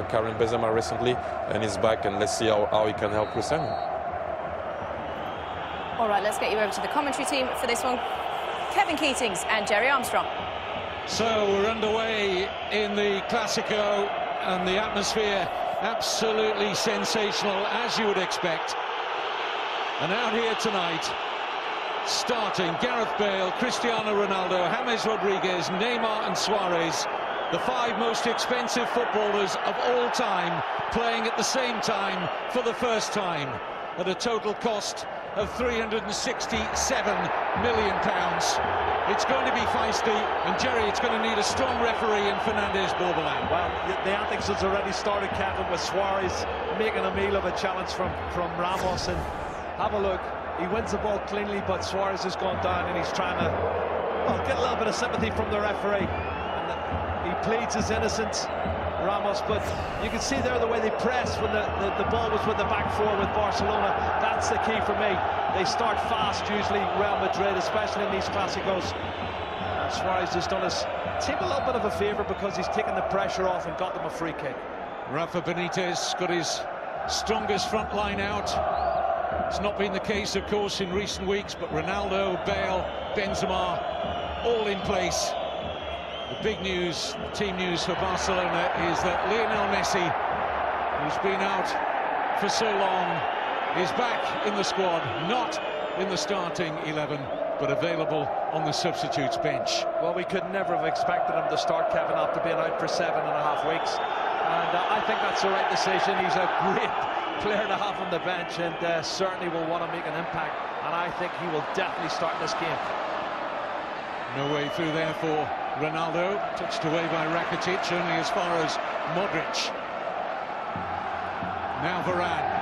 Karim Benzema recently, and he's back, and let's see how he can help Cristiano. All right, let's get you over to the commentary team for this one. Kevin Keatings and Jerry Armstrong. So we're underway in the Clasico, and the atmosphere absolutely sensational, as you would expect. And out here tonight, starting Gareth Bale, Cristiano Ronaldo, James Rodriguez, Neymar and Suarez, the 5 most expensive footballers of all time, playing at the same time for the first time, at a total cost of £367 million. It's going to be feisty, and Jerry, it's going to need a strong referee in Fernandez-Borbalán. Well, the antics has already started, Kevin, with Suarez making a meal of a challenge from Ramos, and have a look. He wins the ball cleanly, but Suarez has gone down, and he's trying to, well, get a little bit of sympathy from the referee. And he pleads his innocence, Ramos, but you can see there the way they press when the ball was with the back 4 with Barcelona. That's the key for me. They start fast, usually, Real Madrid, especially in these Clásicos. Suarez has done his team a little bit of a favour because he's taken the pressure off and got them a free kick. Rafa Benitez got his strongest front line out. It's not been the case, of course, in recent weeks, but Ronaldo, Bale, Benzema, all in place. The big news, team news for Barcelona, is that Lionel Messi, who's been out for so long, is back in the squad, not in the starting 11, but available on the substitutes bench. Well, we could never have expected him to start, Kevin, after being out for 7.5 weeks. And I think that's the right decision. He's a great player to have on the bench, and certainly will want to make an impact. And I think he will definitely start this game. No way through there for Ronaldo. Touched away by Rakitic, only as far as Modric. Now Varane.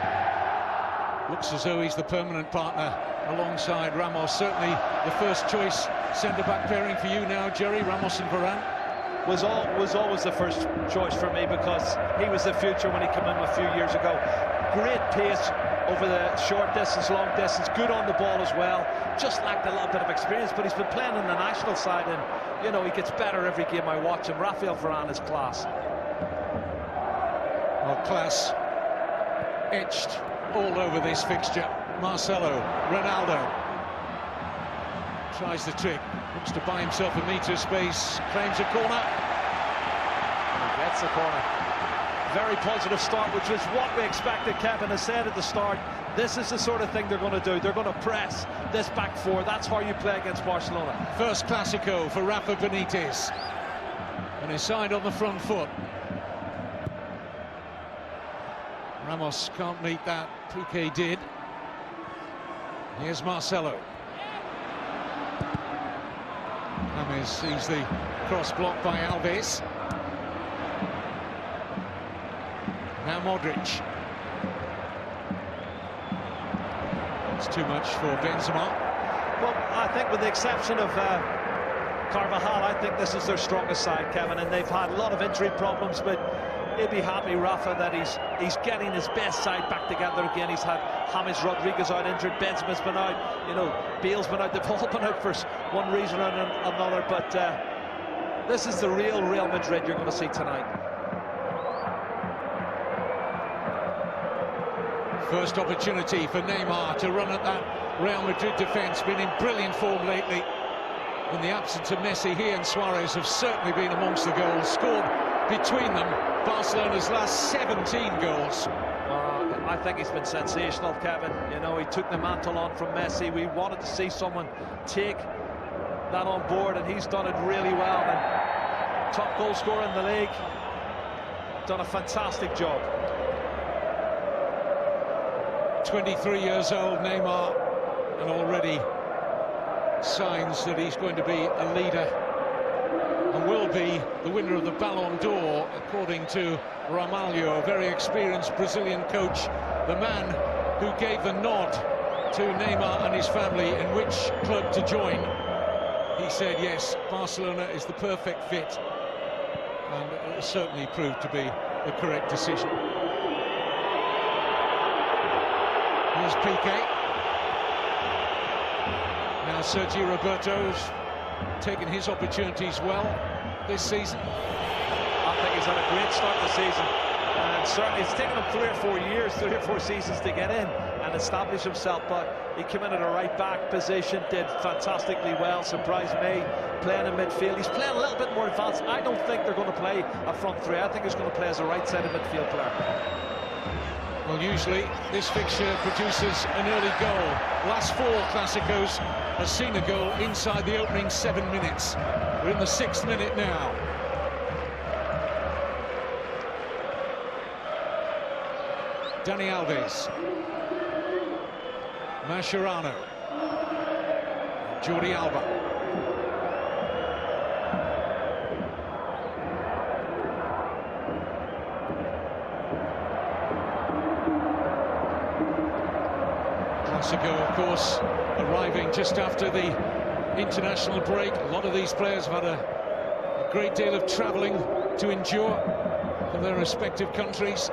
Looks as though he's the permanent partner alongside Ramos. Certainly the first choice centre-back pairing for you now, Jerry, Ramos and Varane. Was always the first choice for me, because he was the future when he came in a few years ago. Great pace over the short distance, long distance, good on the ball as well. Just lacked a little bit of experience, but he's been playing in the national side, and you know, he gets better every game I watch him. Rafael Varane is class. Well, class etched all over this fixture. Marcelo, Ronaldo tries the trick, looks to buy himself a metre space, claims a corner. And he gets the corner. Very positive start, which was what we expected. Kevin has said at the start, this is the sort of thing they're going to do. They're going to press this back 4. That's how you play against Barcelona. First Clásico for Rafa Benitez, and his side on the front foot. Ramos can't meet that. Piqué did. Here's Marcelo. James sees the cross blocked by Alves. Now Modric. It's too much for Benzema. Well, I think with the exception of Carvajal, I think this is their strongest side, Kevin, and they've had a lot of injury problems, but he'll be happy, Rafa, that he's getting his best side back together again. He's had James Rodriguez out injured, Benzema's been out, you know, Bale's been out, they've all been out for one reason or another, but this is the real Real Madrid you're going to see tonight. First opportunity for Neymar to run at that Real Madrid defence. Been in brilliant form lately. In the absence of Messi, he and Suarez have certainly been amongst the goals. Scored between them Barcelona's last 17 goals. I think he's been sensational, Kevin. You know, he took the mantle on from Messi. We wanted to see someone take that on board, and he's done it really well. And top goal scorer in the league. Done a fantastic job. 23 years old, Neymar, and already signs that he's going to be a leader and will be the winner of the Ballon d'Or, according to Ramalho, a very experienced Brazilian coach, the man who gave the nod to Neymar and his family in which club to join. He said, yes, Barcelona is the perfect fit, and it has certainly proved to be the correct decision. Here's Piqué. Now Sergio Roberto's taken his opportunities well this season. I think He's had a great start to the season, and certainly it's taken him 3 or 4 seasons to get in and establish himself, but he came in at a right-back position, did fantastically well, surprised me, playing in midfield. He's playing a little bit more advanced. I don't think they're going to play a front three. I think he's going to play as a right-sided midfield player. Well, usually this fixture produces an early goal. Last 4 Clásicos has seen a goal inside the opening 7 minutes. We're in the 6th minute now. Dani Alves, Mascherano, Jordi Alba. Clásico, of course, arriving just after the international break. A lot of these players have had a great deal of travelling to endure for their respective countries.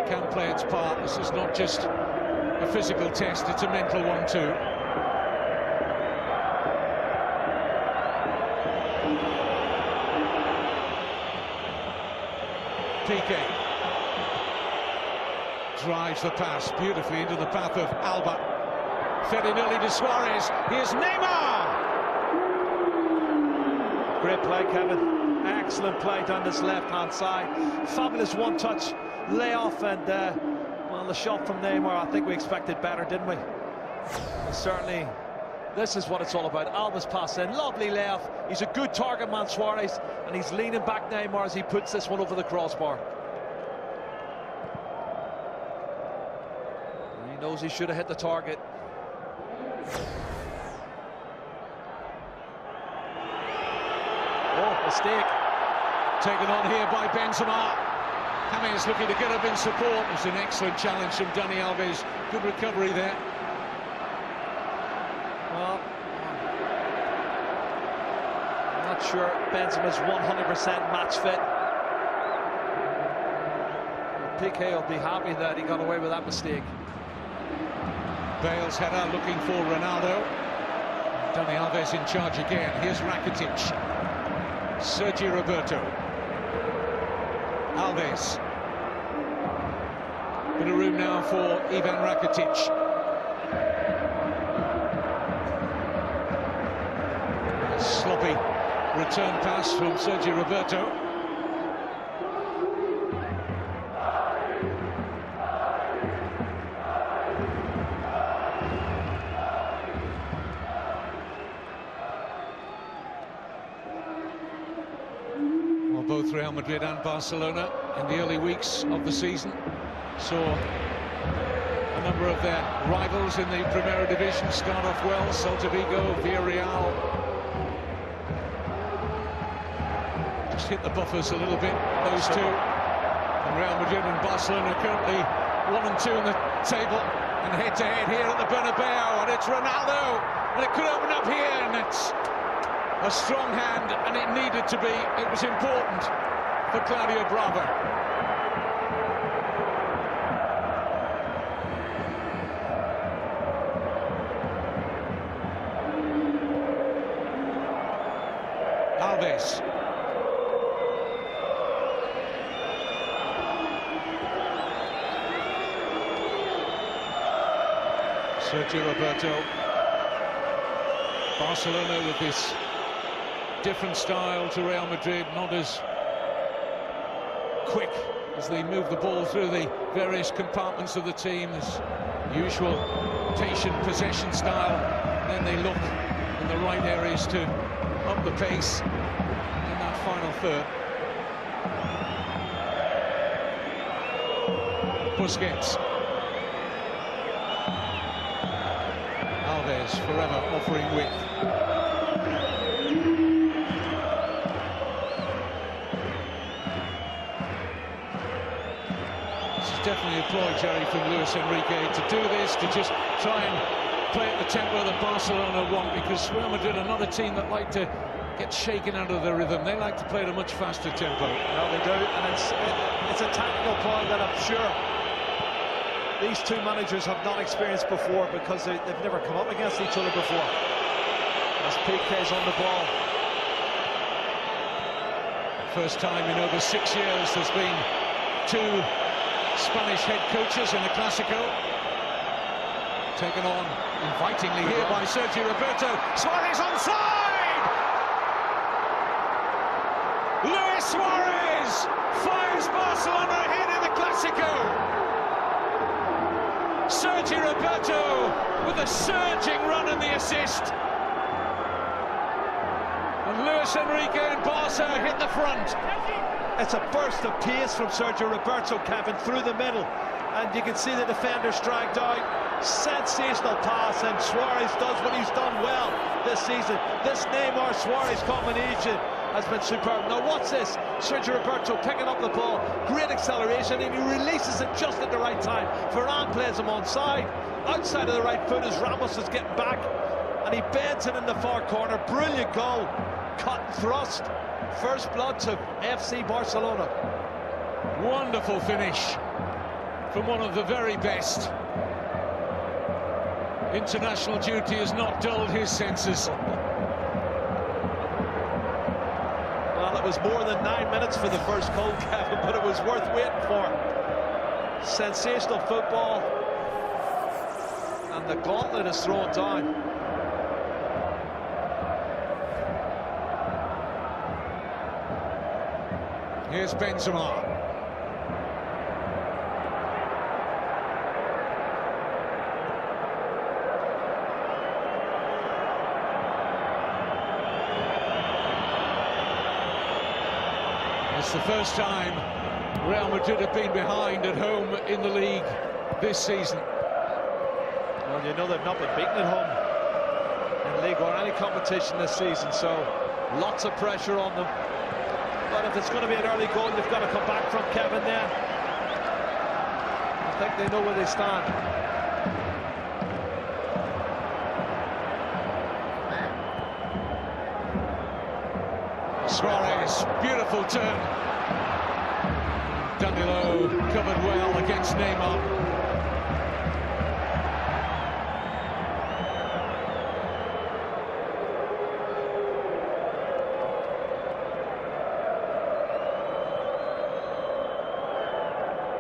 Can play its part. This is not just a physical test, it's a mental one too. Piqué drives the pass beautifully into the path of Alba. Fed in early to Suarez. Here's Neymar! Great play, Kevin. Excellent play down this left-hand side. Fabulous one-touch layoff, and well, the shot from Neymar, I think we expected better, didn't we? And certainly, this is what it's all about. Alba's pass in, lovely layoff. He's a good target man, Suarez, and he's leaning back Neymar as he puts this one over the crossbar. And he knows he should have hit the target. Oh, mistake. Taken on here by Benzema. James looking to get up in support. It's an excellent challenge from Dani Alves. Good recovery there. Well, I'm not sure Benzema's 100% match fit. Piqué will be happy that he got away with that mistake. Bale's header looking for Ronaldo. Dani Alves in charge again. Here's Rakitic. Sergio Roberto. Alves. Bit of room now for Ivan Rakitic. A sloppy return pass from Sergio Roberto. Both Real Madrid and Barcelona in the early weeks of the season saw a number of their rivals in the Primera Division start off well. Celta Vigo, Villarreal just hit the buffers a little bit, those two. And Real Madrid and Barcelona currently 1 and 2 in the table, and head-to-head here at the Bernabeu, and it's Ronaldo, and it could open up here, and it's a strong hand, and it needed to be. It was important for Claudio Bravo. Alves. Sergio Roberto. Barcelona with this different style to Real Madrid, not as quick as they move the ball through the various compartments of the team. This usual patient possession style, and then they look in the right areas to up the pace in that final third. Busquets. Alves forever offering width. Definitely applaud, Jerry, from Luis Enrique to do this, to just try and play at the tempo that Barcelona want, because Real Madrid are not a team that like to get shaken out of their rhythm. They like to play at a much faster tempo. No, they do, and it's a tactical point that I'm sure these two managers have not experienced before, because they've never come up against each other before. As Piqué's on the ball. First time in over 6 years there's been 2 Spanish head coaches in the Clásico. Taken on invitingly here by Sergio Roberto. Suarez onside! Luis Suarez fires Barcelona ahead in the Clásico. Sergio Roberto with a surging run and the assist. And Luis Enrique and Barca hit the front. It's a burst of pace from Sergio Roberto, Kevin, through the middle. And you can see the defenders dragged out. Sensational pass, and Suarez does what he's done well this season. This Neymar-Suarez combination has been superb. Now watch this, Sergio Roberto picking up the ball, great acceleration, and he releases it just at the right time. Varane plays him onside, outside of the right foot as Ramos is getting back, and he bends it in the far corner. Brilliant goal, cut and thrust. First blood to FC Barcelona. Wonderful finish from one of the very best. International duty has not dulled his senses. Well, it was more than 9 minutes for the first goal, Kevin, but it was worth waiting for. Sensational football. And the gauntlet is thrown down. Here's Benzema. It's the first time Real Madrid have been behind at home in the league this season. Well, you know they've not been beaten at home in league or any competition this season, so lots of pressure on them. But if it's going to be an early goal, you've got to come back from, Kevin, then. I think they know where they stand. Suarez, beautiful turn. Danilo covered well against Neymar.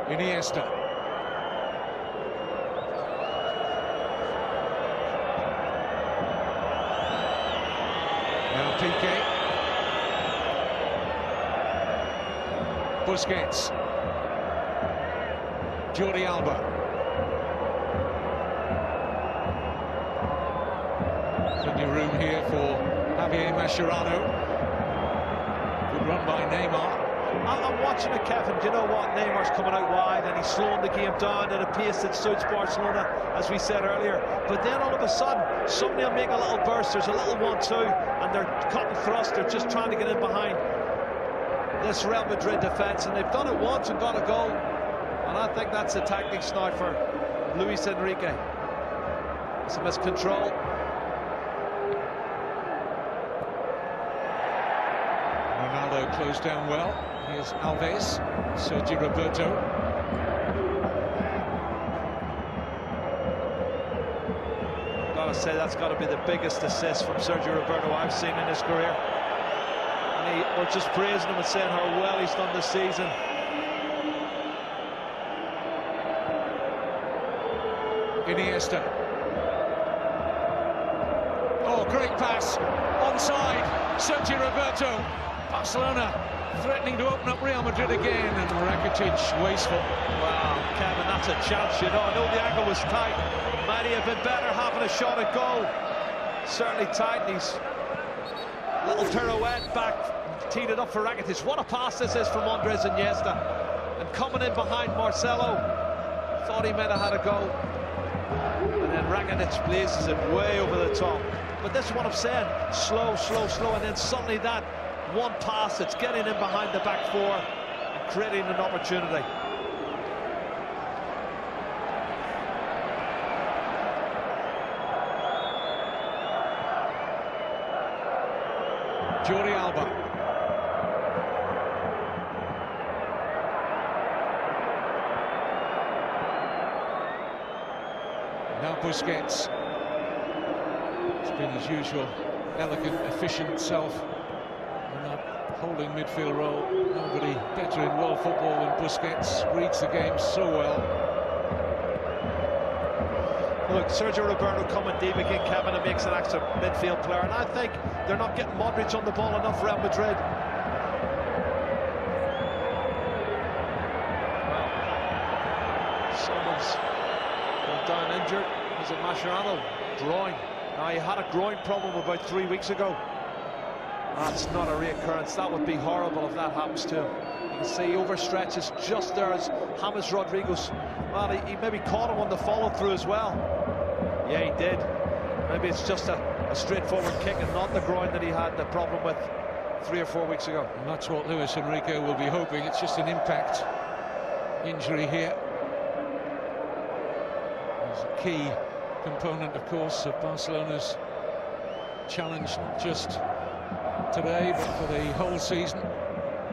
Iniesta. Now Piqué. Busquets. Jordi Alba. Plenty of room here for Javier Mascherano. Good run by Neymar. I'm watching it, Kevin. Do you know what? Neymar's coming out wide and he's slowing the game down at a pace that suits Barcelona, as we said earlier. But then all of a sudden, somebody will make a little burst. There's a little 1-2, and they're cut and thrust. They're just trying to get in behind this Real Madrid defence, and they've done it once and got a goal. And I think that's the tactics now for Luis Enrique. It's a miscontrol. Ronaldo closed down well. Here's Alves, Sergio Roberto. Gotta say, that's got to be the biggest assist from Sergio Roberto I've seen in his career. And we're just praising him and saying how well he's done this season. Iniesta. Oh, great pass. Onside. Sergio Roberto. Barcelona threatening to open up Real Madrid again, and Rakitic wasteful. Wow, Kevin, that's a chance, you know. I know the angle was tight. Might he have been better having a shot at goal? Certainly tight. He's little pirouette back, teed it up for Rakitic. What a pass this is from Andres Iniesta. And coming in behind Marcelo, thought he might have had a goal. And then Rakitic blazes it way over the top. But this is what I'm saying. Slow, slow, slow, and then suddenly that one pass that's getting in behind the back four and creating an opportunity. Jordi Alba. Now Busquets. It's been his usual elegant, efficient self. And not holding holding midfield role. Nobody better in world football than Busquets. Reads the game so well. Look, Sergio Roberto coming deep again, Kevin, and makes an extra midfield player. And I think they're not getting Madrid on the ball enough, Real Madrid. Well, someone's gone down injured. Is it Mascherano? Groin. Now, he had a groin problem about 3 weeks ago. That's not a reoccurrence. That would be horrible if that happens to him. You can see he overstretches just there as James Rodriguez. Well, he maybe caught him on the follow-through as well. Yeah, he did. Maybe it's just a straightforward kick and not the groin that he had the problem with 3 or 4 weeks ago. And that's what Luis Enrique will be hoping. It's just an impact injury here. There's a key component, of course, of Barcelona's challenge, not just today, but for the whole season.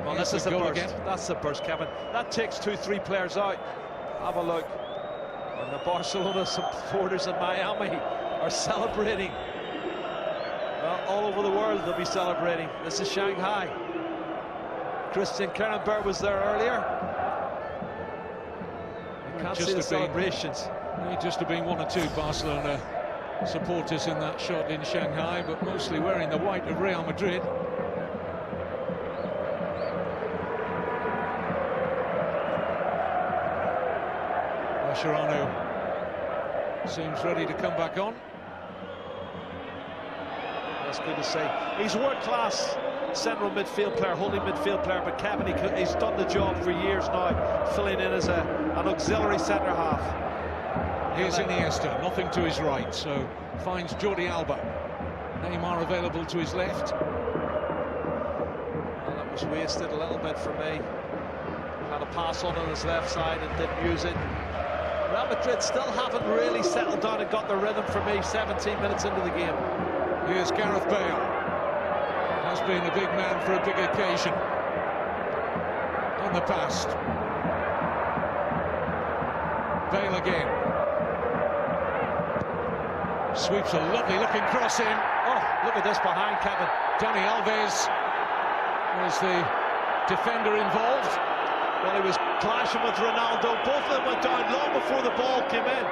Well, this is the burst. Again. That's the burst, Kevin. That takes 2-3 players out. Have a look. And the Barcelona supporters in Miami are celebrating. Well, all over the world they'll be celebrating. This is Shanghai. Christian Kernenberg was there earlier. You can't see the celebrations. May just have been 1 or 2 Barcelona supporters in that shot in Shanghai, but mostly wearing the white of Real Madrid. Mascherano seems ready to come back on. That's good to see. He's a world-class central midfield player, holding midfield player, but Kevin, he's done the job for years now, filling in as an auxiliary centre-half. Here's Iniesta, nothing to his right, so finds Jordi Alba. Neymar available to his left. Well, that was wasted a little bit for me. Had a pass on his left side and didn't use it. Real Madrid still haven't really settled down and got the rhythm for me 17 minutes into the game. Here's Gareth Bale. Has been a big man for a big occasion in the past. Bale again. Sweeps a lovely looking cross in. Oh, look at this behind, Kevin. Dani Alves was the defender involved. Well, he was clashing with Ronaldo. Both of them went down long before the ball came in.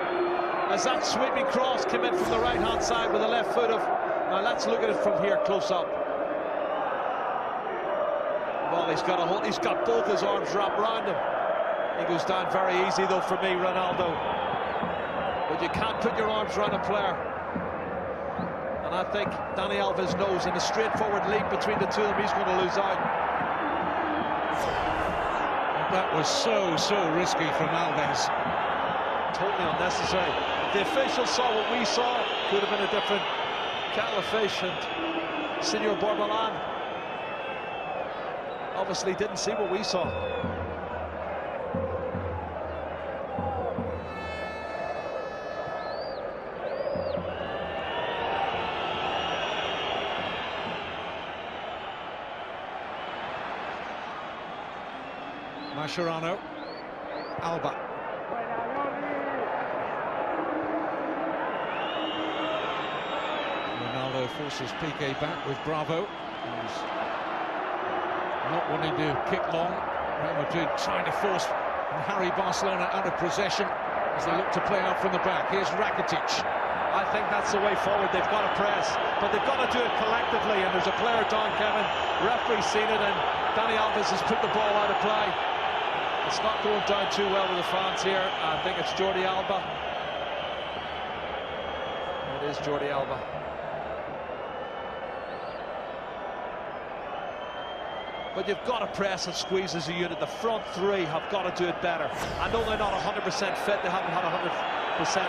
As that sweeping cross came in from the right-hand side with the left foot of... Now let's look at it from here, close up. Well, he's got both his arms wrapped around him. He goes down very easy, though, for me, Ronaldo. But you can't put your arms around a player. And I think Dani Alves knows in a straightforward leap between the two of them, he's going to lose out. That was so risky from Alves. Totally unnecessary. If the officials saw what we saw, it could have been a different kettle of fish. And Senor Borbalan obviously didn't see what we saw. Mascherano, Alba. Ronaldo forces Piqué back with Bravo. He's not wanting to kick long. Real Madrid trying to force and harry Barcelona out of possession as they look to play out from the back. Here's Rakitic. I think that's the way forward. They've got to press, but they've got to do it collectively. And there's a player down, Kevin. Referee's seen it, and Dani Alves has put the ball out of play. It's not going down too well with the fans here. I think it's Jordi Alba. It is Jordi Alba. But you've got to press and squeeze as a unit. The front three have got to do it better. I know they're not 100% fit. They haven't had 100%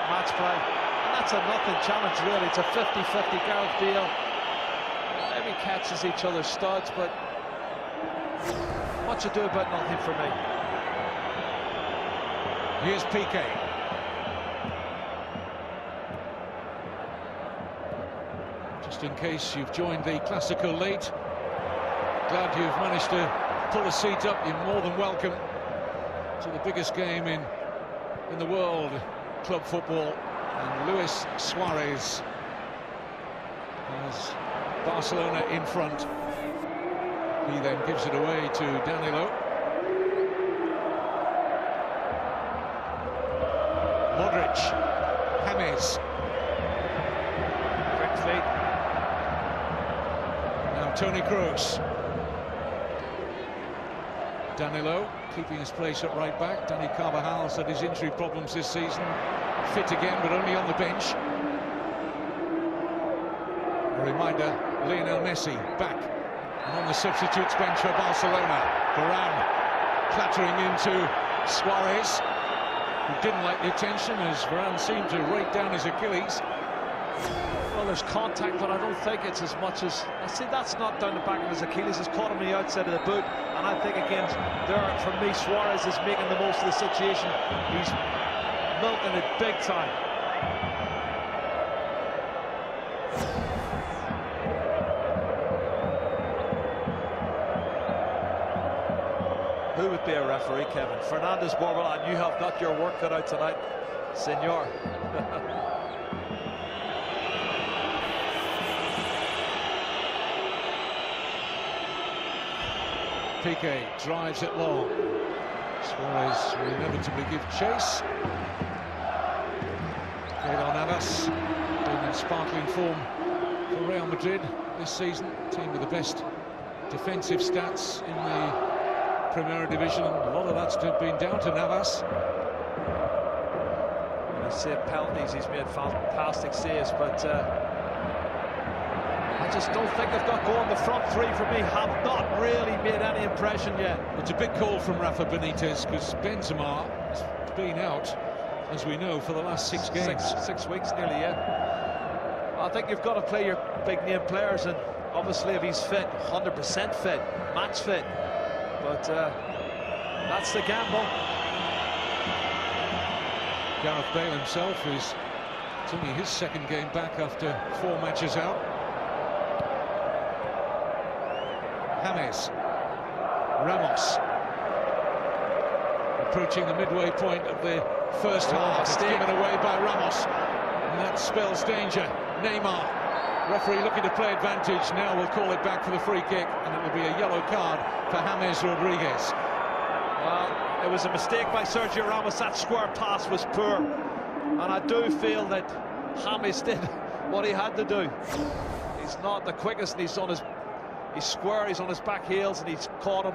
match play. And that's a nothing challenge, really. It's a 50-50 Gareth Bale. Maybe catches each other's studs, but much ado about nothing for me. Here's Piqué. Just in case you've joined the Classico late, glad you've managed to pull a seat up. You're more than welcome to the biggest game in the world, club football. And Luis Suarez has Barcelona in front. He then gives it away to Danilo. Modric. James. Quick feet. Now Toni Kroos. Danilo keeping his place at right back. Dani Carvajal's had his injury problems this season. Fit again, but only on the bench. A reminder, Lionel Messi back and on the substitutes bench for Barcelona. Varane clattering into Suarez, who didn't like the attention as Varane seemed to rake down his Achilles. Well, there's contact, but I don't think it's as much as... I see that's not down the back of his Achilles. It's caught him on the outside of the boot. And I think, again, there, for me, Suarez is making the most of the situation. He's milking it big time. Who would be a referee, Kevin? Fernandez Borbala, and you have got your work cut out tonight, senor. Piqué drives it long. Suarez will inevitably give chase. Keylor Navas been in sparkling form for Real Madrid this season. Team with the best defensive stats in the Primera Division, and a lot of that's been down to Navas. I say penalties, he's made fantastic saves, but I just don't think they've got going. The front three for me have not really made any impression yet. It's a big call from Rafa Benitez because Benzema has been out, as we know, for the last 6 games. Six weeks nearly, yeah. I think you've got to play your big name players, and obviously if he's fit, 100% fit, match fit. But that's the gamble. Gareth Bale himself is only his 2nd game back after 4 matches out. James. Ramos. Approaching the midway point of the first half. It's given away by Ramos. And that spells danger. Neymar. Referee looking to play advantage. Now we'll call it back for the free kick, and it will be a yellow card for James Rodriguez. Well, it was a mistake by Sergio Ramos. That square pass was poor, and I do feel that James did what he had to do. He's not the quickest, and he's square, he's on his back heels, and he's caught him.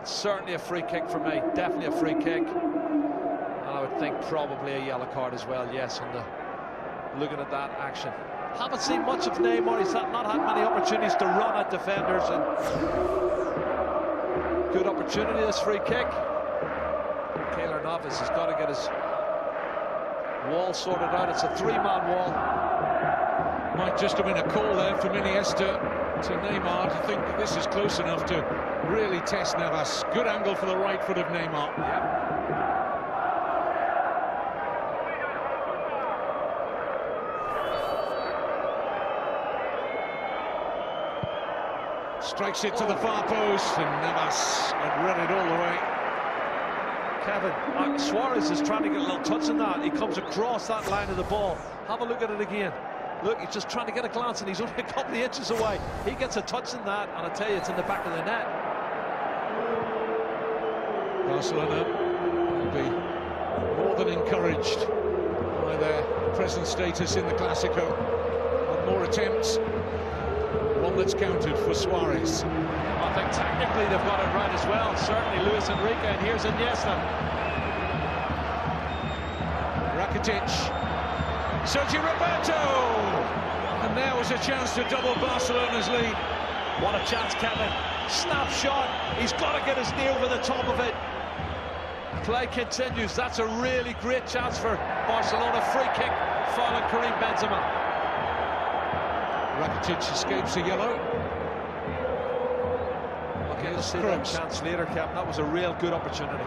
It's certainly a free kick for me, definitely a free kick. And I would think probably a yellow card as well, yes, on the looking at that action. Haven't seen much of Neymar. He's not had many opportunities to run at defenders, and good opportunity, this free kick. Keylor Navas has got to get his wall sorted out. It's a 3-man wall. Might just have been a call there from Iniesta to Neymar to think that this is close enough to really test Navas. Good angle for the right foot of Neymar. Yeah. Strikes it to the far post, and Navas had read it all the way. Kevin, Suarez is trying to get a little touch on that. He comes across that line of the ball. Have a look at it again. Look, he's just trying to get a glance, and he's only a couple of inches away. He gets a touch on that, and I tell you, it's in the back of the net. Barcelona will be more than encouraged by their present status in the Clásico. One more attempts. One that's counted for Suarez. I think technically they've got it right as well. Certainly Luis Enrique, and here's Iniesta. Rakitic. Sergio Roberto! And there was a chance to double Barcelona's lead. What a chance, Kevin. Snap shot. He's got to get his knee over the top of it. Play continues. That's a really great chance for Barcelona. Free kick following Karim Benzema. Rakitic escapes a yellow. Okay, let's see that chance later, Captain. That was a real good opportunity.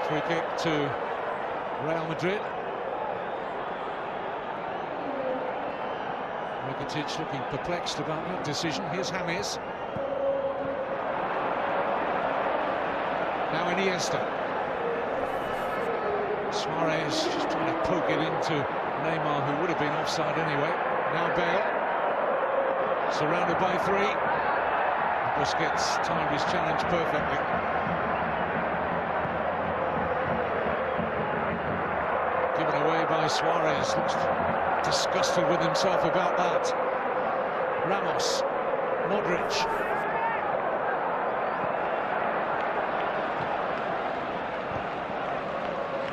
Free kick to Real Madrid. Rakitic looking perplexed about that decision. Here's James. Now Iniesta. Suarez just trying to poke it into Neymar, who would have been offside anyway. Now Bale, surrounded by three. Busquets timed his challenge perfectly. Given away by Suarez. Looks disgusted with himself about that. Ramos, Modric.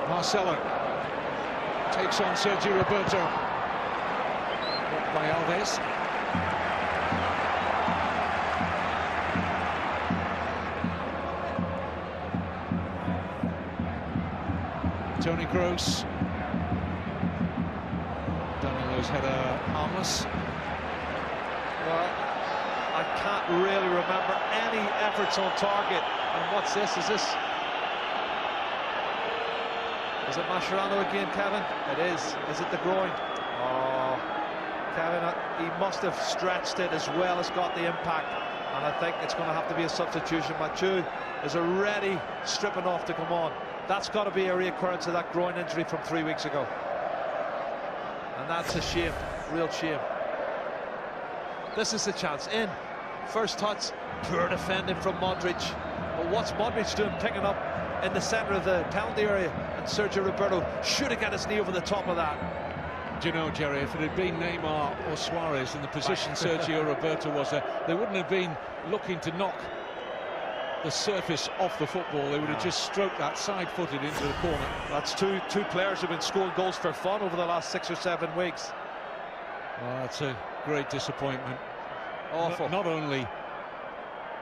Marcelo takes on Sergio Roberto. Blocked by Alves. Toni Kroos. Danilo's header harmless. Well, I can't really remember any efforts on target. And what's this? Is it Mascherano again, Kevin? It is. Is it the groin? Oh, Kevin, he must have stretched it as well as got the impact. And I think it's going to have to be a substitution. Mathieu is already stripping off to come on. That's got to be a reoccurrence of that groin injury from 3 weeks ago. And that's a shame, real shame. This is the chance. In. First touch, poor defending from Modric. But what's Modric doing picking up in the centre of the penalty area? And Sergio Roberto should have got his knee over the top of that. Do you know, Jerry, if it had been Neymar or Suarez in the position Sergio Roberto was there, they wouldn't have been looking to knock the surface off the football. They would have just stroked that side-footed into the corner. That's two players who've been scoring goals for fun over the last 6 or 7 weeks. Well, that's a great disappointment. Awful. Not only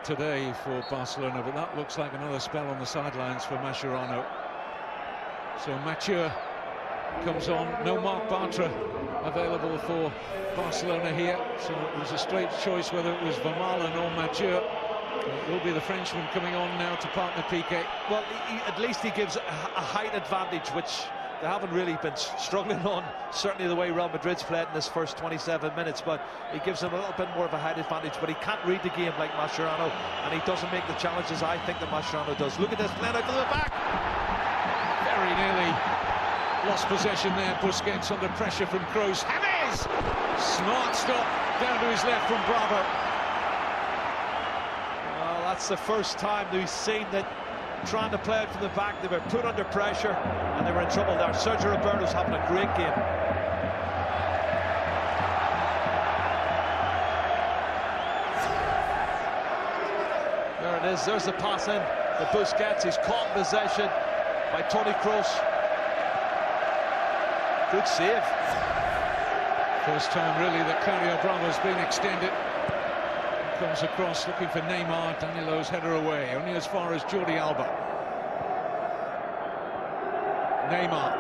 today for Barcelona, but that looks like another spell on the sidelines for Mascherano. So Mathieu comes on. No Marc Bartra available for Barcelona here, so it was a straight choice whether it was Vermaelen or Mathieu. It will be the Frenchman coming on now to partner Piqué. Well, at least he gives a height advantage, which they haven't really been struggling on, certainly the way Real Madrid's played in this first 27 minutes, but he gives them a little bit more of a height advantage, but he can't read the game like Mascherano, and he doesn't make the challenges I think that Mascherano does. Look at this, playing out to the back! Very nearly lost possession there. Busquets under pressure from Kroos. James! Smart stop down to his left from Bravo. Well, that's the first time that we've seen that trying to play it from the back, they were put under pressure and they were in trouble there. Sergio Roberto's having a great game. There it is, there's the pass in. The Busquets, he's caught in possession by Toni Kroos. Good save. First time really that Claudio Bravo's been extended. Comes across looking for Neymar. Danilo's header away, only as far as Jordi Alba. Neymar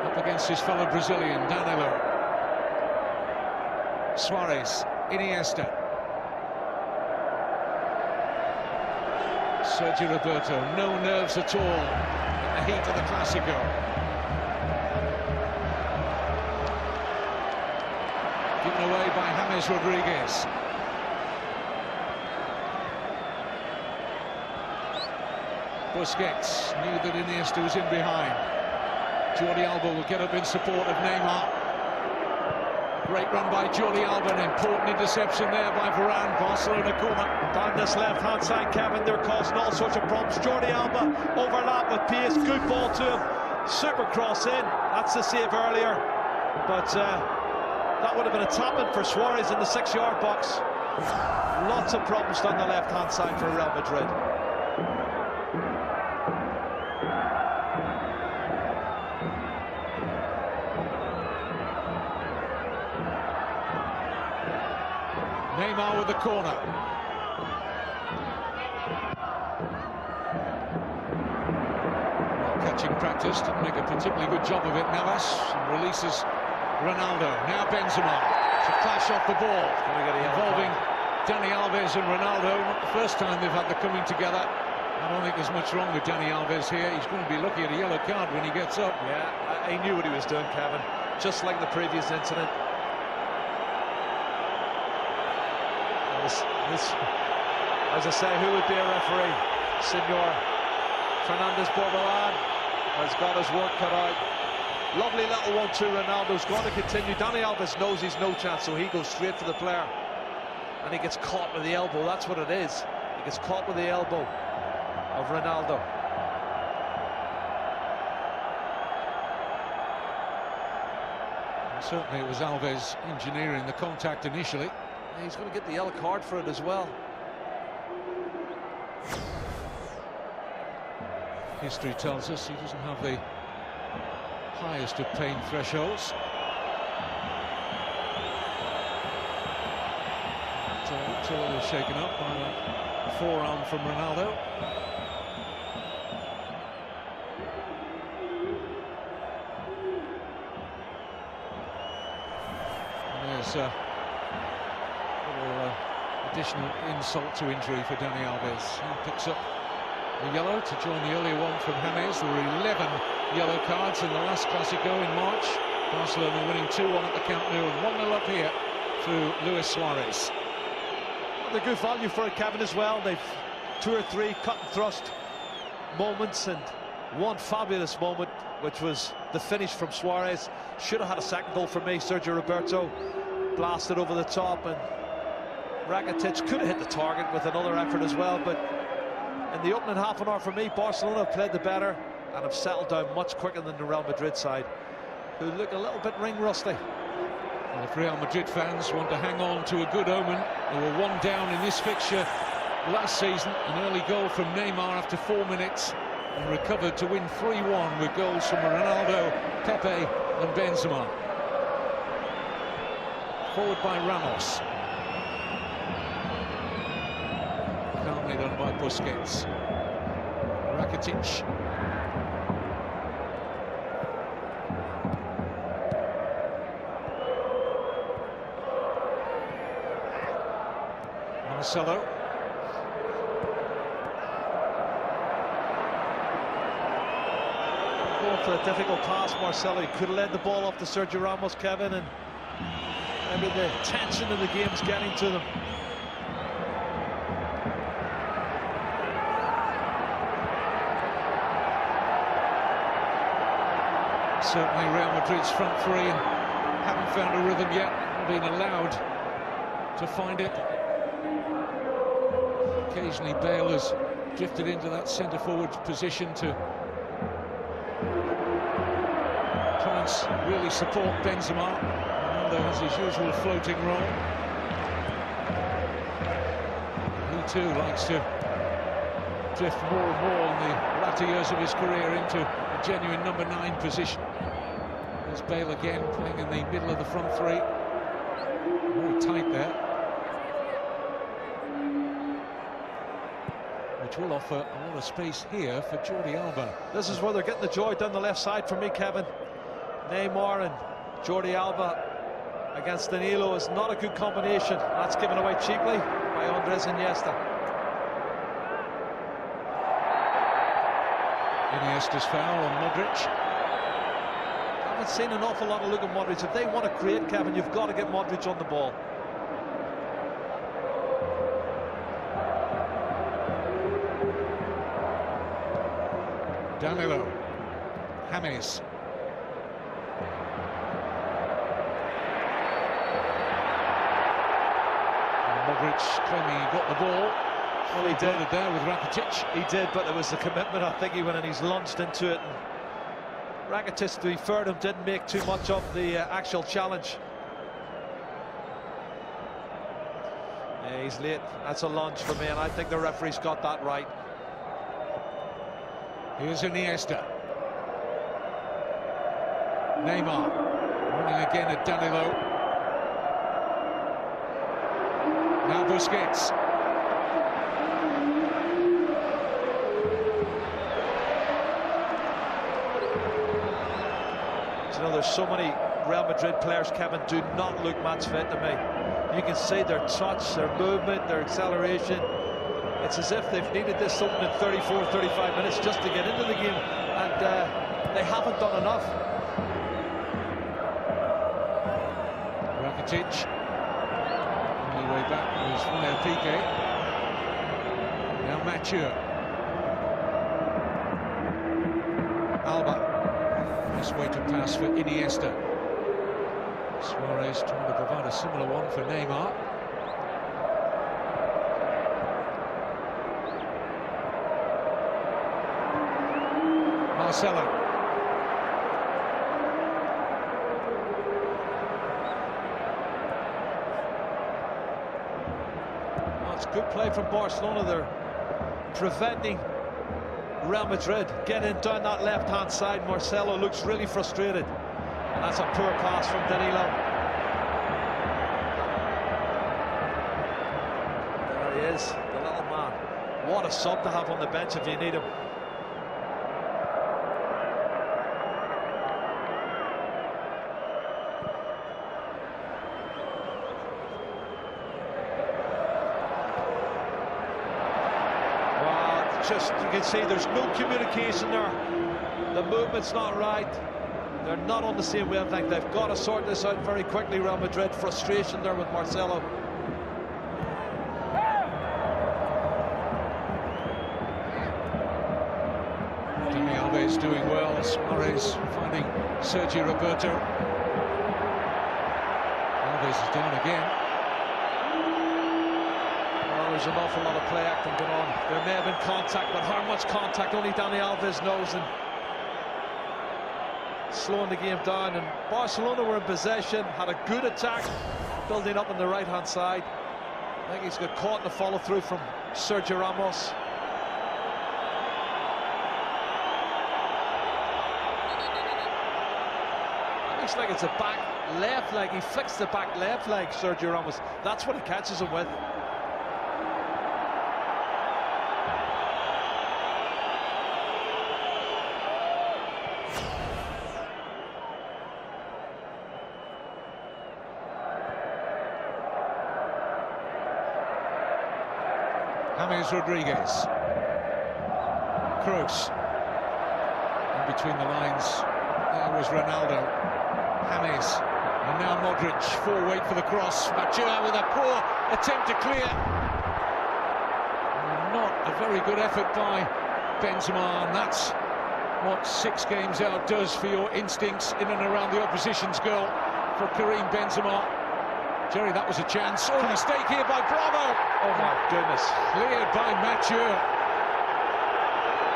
up against his fellow Brazilian, Danilo. Suarez, Iniesta. Sergio Roberto, no nerves at all in the heat of the Clásico. Given away by James Rodriguez. Busquets knew that Iniesta was in behind. Jordi Alba will get up in support of Neymar. Great run by Jordi Alba, an important interception there by Varane. Barcelona corner. Down this left-hand side, Kevin, they're causing all sorts of problems. Jordi Alba overlap with pace, good ball to him. Super cross in, that's the save earlier. But that would have been a tap-in for Suarez in the 6-yard box. Lots of problems down the left-hand side for Real Madrid. Neymar with the corner. Well, catching practice, didn't make a particularly good job of it. Navas releases Ronaldo. Now Benzema. It's a clash off the ball involving Dani Alves and Ronaldo. Not the first time they've had the coming together. I don't think there's much wrong with Dani Alves here. He's going to be looking at a yellow card when he gets up. Yeah, he knew what he was doing, Kevin. Just like the previous incident. As I say, who would be a referee? Senor Fernandez Borbalán. has got his work cut out. Lovely little 1-2. Ronaldo's going to continue. Dani Alves knows he's no chance, so he goes straight for the player. And he gets caught with the elbow. That's what it is. He gets caught with the elbow of Ronaldo. And certainly it was Alves engineering the contact initially. And he's going to get the yellow card for it as well. History tells us he doesn't have the highest of pain thresholds. Until it was shaken up by a forearm from Ronaldo. And there's a little additional insult to injury for Dani Alves. He picks up the yellow to join the earlier one from James. There were 11 yellow cards in the last Clásico in March. Barcelona winning 2-1 at the Camp Nou and 1-0 up here through Luis Suarez. They're good value for it, Kevin, as well. They've 2 or 3 cut and thrust moments, and one fabulous moment, which was the finish from Suarez. Should have had a second goal for me. Sergio Roberto blasted over the top, and Rakitic could have hit the target with another effort as well. But in the opening half an hour for me, Barcelona have played the better and have settled down much quicker than the Real Madrid side, who look a little bit ring rusty. Well, if Real Madrid fans want to hang on to a good omen, they were 1 down in this fixture last season. An early goal from Neymar after 4 minutes, and recovered to win 3-1 with goals from Ronaldo, Pepe and Benzema. Forward by Ramos. Calmly done by Busquets. Rakitic. Marcelo. Going for a difficult pass, Marcelo. He could have led the ball off to Sergio Ramos, Kevin, and maybe the tension of the game's getting to them. Certainly Real Madrid's front three haven't found a rhythm yet, been allowed to find it. Occasionally Bale has drifted into that centre-forward position to try and really support Benzema. Ronaldo has his usual floating role. He too likes to drift more and more in the latter years of his career into a genuine number 9 position. There's Bale again playing in the middle of the front three. Very tight there. Which will offer a lot of space here for Jordi Alba. This is where they're getting the joy down the left side for me, Kevin. Neymar and Jordi Alba against Danilo is not a good combination. That's given away cheaply by Andres Iniesta. Iniesta's foul on Modric. I haven't seen an awful lot of Luka Modric. If they want to create, Kevin, you've got to get Modric on the ball. Danilo. James. Modric claiming he got the ball. Well, he did there with Rakitic. He did, but there was the commitment. I think he went and he's launched into it. And Rakitic, to be fair to him, didn't make too much of the actual challenge. Yeah, he's late. That's a lunge for me, and I think the referee's got that right. Here's Iniesta. Neymar running again at Danilo. Now Busquets. You know, there's so many Real Madrid players, Kevin, do not look match fit to me. You can see their touch, their movement, their acceleration. It's as if they've needed this something in 34, 35 minutes just to get into the game, and they haven't done enough. Rakitic. Only way back was Fire Piqué. Now Mathieu. Alba. Nice way to pass for Iniesta. Suarez trying to provide a similar one for Neymar. Marcelo. Well, it's good play from Barcelona. They're preventing Real Madrid getting down that left-hand side. Marcelo looks really frustrated. And that's a poor pass from Danilo. There he is, the little man. What a sub to have on the bench if you need him. Just, you can see there's no communication there. The movement's not right. They're not on the same wavelength. They've got to sort this out very quickly, Real Madrid. Frustration there with Marcelo. Dani Alves doing well. Suarez finding Sergio Roberto. Alves is down again. There's an awful lot of play acting going on. There may have been contact, but how much contact only Dani Alves knows, and slowing the game down. And Barcelona were in possession, had a good attack building up on the right hand side. I think he's got caught in the follow through from Sergio Ramos. It looks like it's a back left leg. He flicks the back left leg, Sergio Ramos. That's what he catches him with. James Rodriguez. Kroos. In between the lines, there was Ronaldo. James. And now Modric. Full weight for the cross. Matua with a poor attempt to clear. Not a very good effort by Benzema, and that's what 6 games out does for your instincts in and around the opposition's goal for Karim Benzema. Jerry, that was a chance. Oh, mistake here by Bravo. Oh my goodness. Cleared by Matua.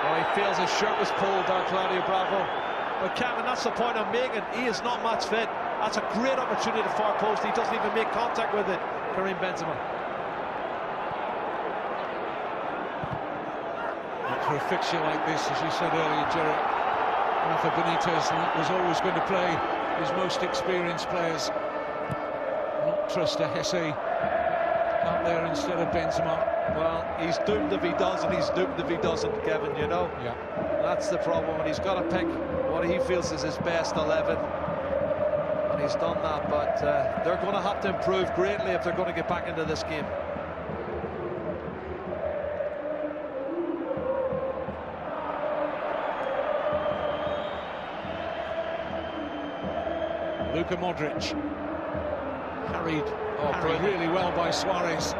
Oh, he feels his shirt was pulled down, Claudio Bravo. But Kevin, that's the point I'm making. He is not match fit. That's a great opportunity to far post. He doesn't even make contact with it, Karim Benzema. For a fixture like this, as you said earlier, Jerry, Rafa Benitez was always going to play his most experienced players. Not trust a Hesse out there instead of Benzema. Well, he's doomed if he does, and he's doomed if he doesn't, Kevin, you know? Yeah. That's the problem, and he's got to pick what he feels is his best 11. And he's done that, but they're going to have to improve greatly if they're going to get back into this game. Luka Modric. Harried really well by Suarez.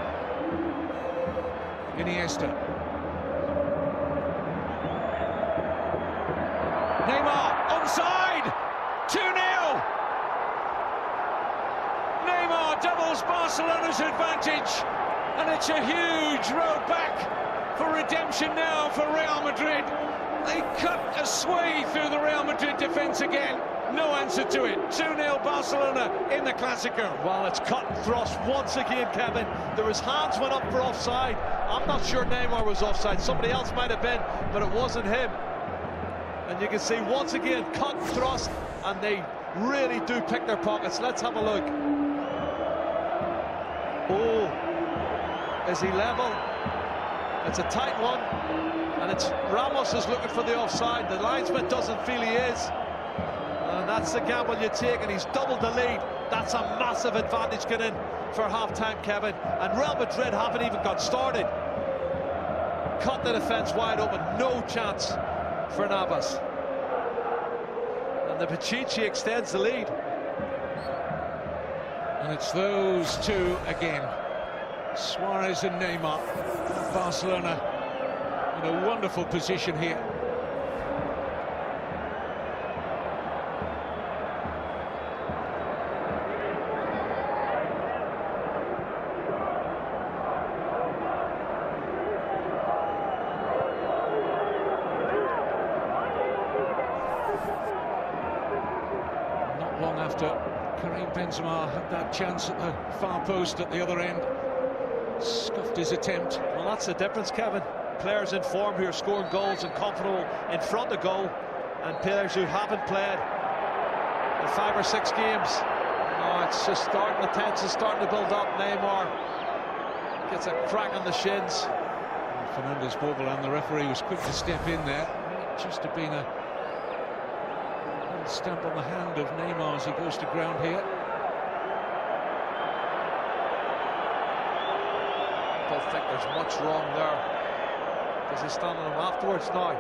Iniesta. Neymar onside. 2-0. Neymar doubles Barcelona's advantage, and it's a huge road back for redemption now for Real Madrid. They cut a sway through the Real Madrid defence again. No answer to it. 2-0 Barcelona in the Clásico. Well, it's cut and thrust once again, Kevin. His hands went up for offside. I'm not sure Neymar was offside. Somebody else might have been, but it wasn't him. And you can see once again cut and thrust, and they really do pick their pockets. Let's have a look. Oh, is he level? It's a tight one, and it's Ramos is looking for the offside. The linesman doesn't feel he is. And that's the gamble you take, and he's doubled the lead. That's a massive advantage getting for half-time, Kevin. And Real Madrid haven't even got started. Cut the defence wide open, no chance for Navas. And the Pichichi extends the lead. And it's those two again. Suarez and Neymar. Barcelona in a wonderful position here. Karim Benzema had that chance at the far post at the other end. Scuffed his attempt. Well, that's the difference, Kevin. Players in form who are scoring goals and comfortable in front of goal, and players who haven't played in 5 or 6 games. Oh, it's just starting, the tension starting to build up. Neymar gets a crack on the shins. Fernandez Bobel, and the referee was quick to step in there. It just have been a stamp on the hand of Neymar as he goes to ground here. I don't think there's much wrong there. Does he stand on him afterwards now?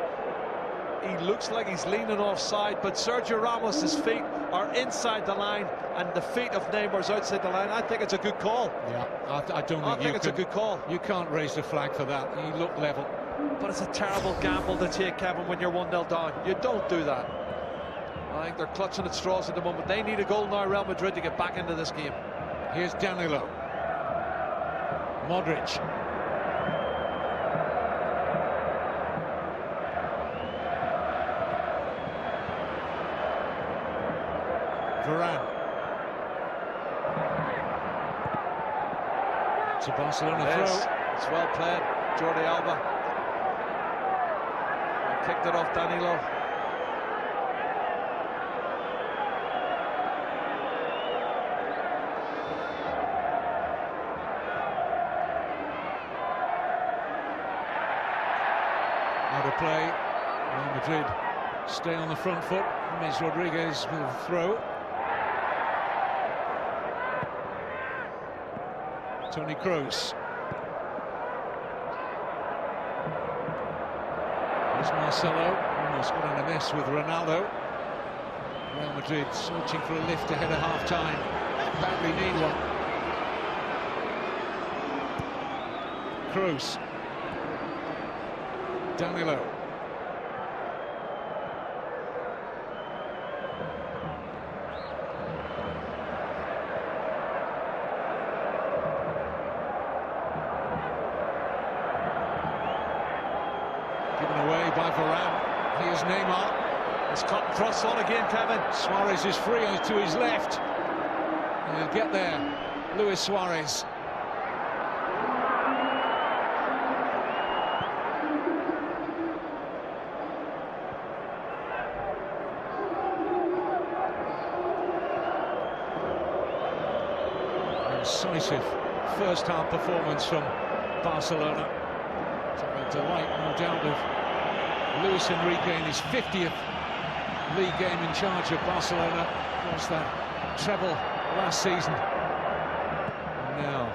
He looks like he's leaning offside, but Sergio Ramos' feet are inside the line and the feet of Neymar's outside the line. I think it's a good call. Yeah, I don't think it's a good call. You can't raise the flag for that. He looked level. But it's a terrible gamble to take, Kevin, when you're 1-0 down. You don't do that. I think they're clutching at straws at the moment. They need a goal now, Real Madrid, to get back into this game. Here's Danilo. Modric. Varane. It's a Barcelona throw. It's well played. Jordi Alba. He kicked it off Danilo. Out of play. Real Madrid stay on the front foot. James Rodriguez with a throw. Toni Kroos. There's Marcelo, almost got in a mess with Ronaldo. Real Madrid searching for a lift ahead of half-time. Badly need one. Kroos. Danilo. Given away by Varane. Here's Neymar. It's cut and cross on again, Kevin. Suarez is free to his left. And he'll get there. Luis Suarez. Incisive first half performance from Barcelona. To the delight, no doubt, of Luis Enrique in his 50th league game in charge of Barcelona. Of course, that treble last season. And now,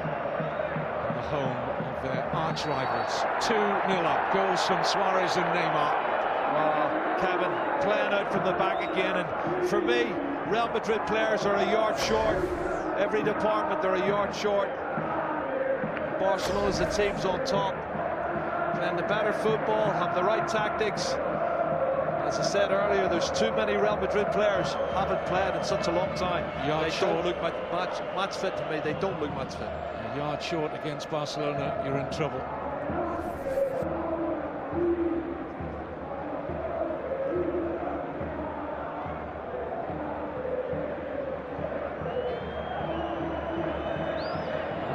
in the home of their arch rivals. 2-0 up. Goals from Suarez and Neymar. Well, Kevin, playing out from the back again. And for me, Real Madrid players are a yard short. Every department, they're a yard short. Barcelona's the team's on top. Playing the better football, have the right tactics. As I said earlier, there's too many Real Madrid players haven't played in such a long time. They don't look match fit to me. They don't look match fit. A yard short against Barcelona, you're in trouble.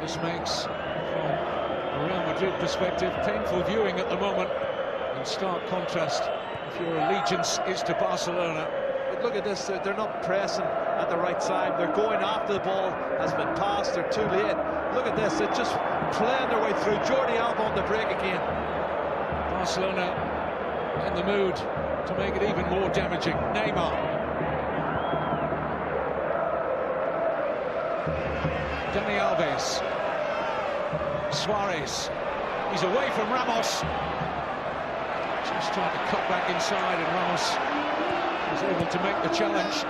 This makes, from a Real Madrid perspective, painful viewing at the moment. In stark contrast, if your allegiance is to Barcelona. But look at this, they're not pressing at the right time. They're going after the ball, has been passed, they're too late. Look at this, they're just playing their way through. Jordi Alba on the break again. Barcelona in the mood to make it even more damaging. Neymar. Dani Alves. Suarez. He's away from Ramos. Just trying to cut back inside, and Ramos was able to make the challenge.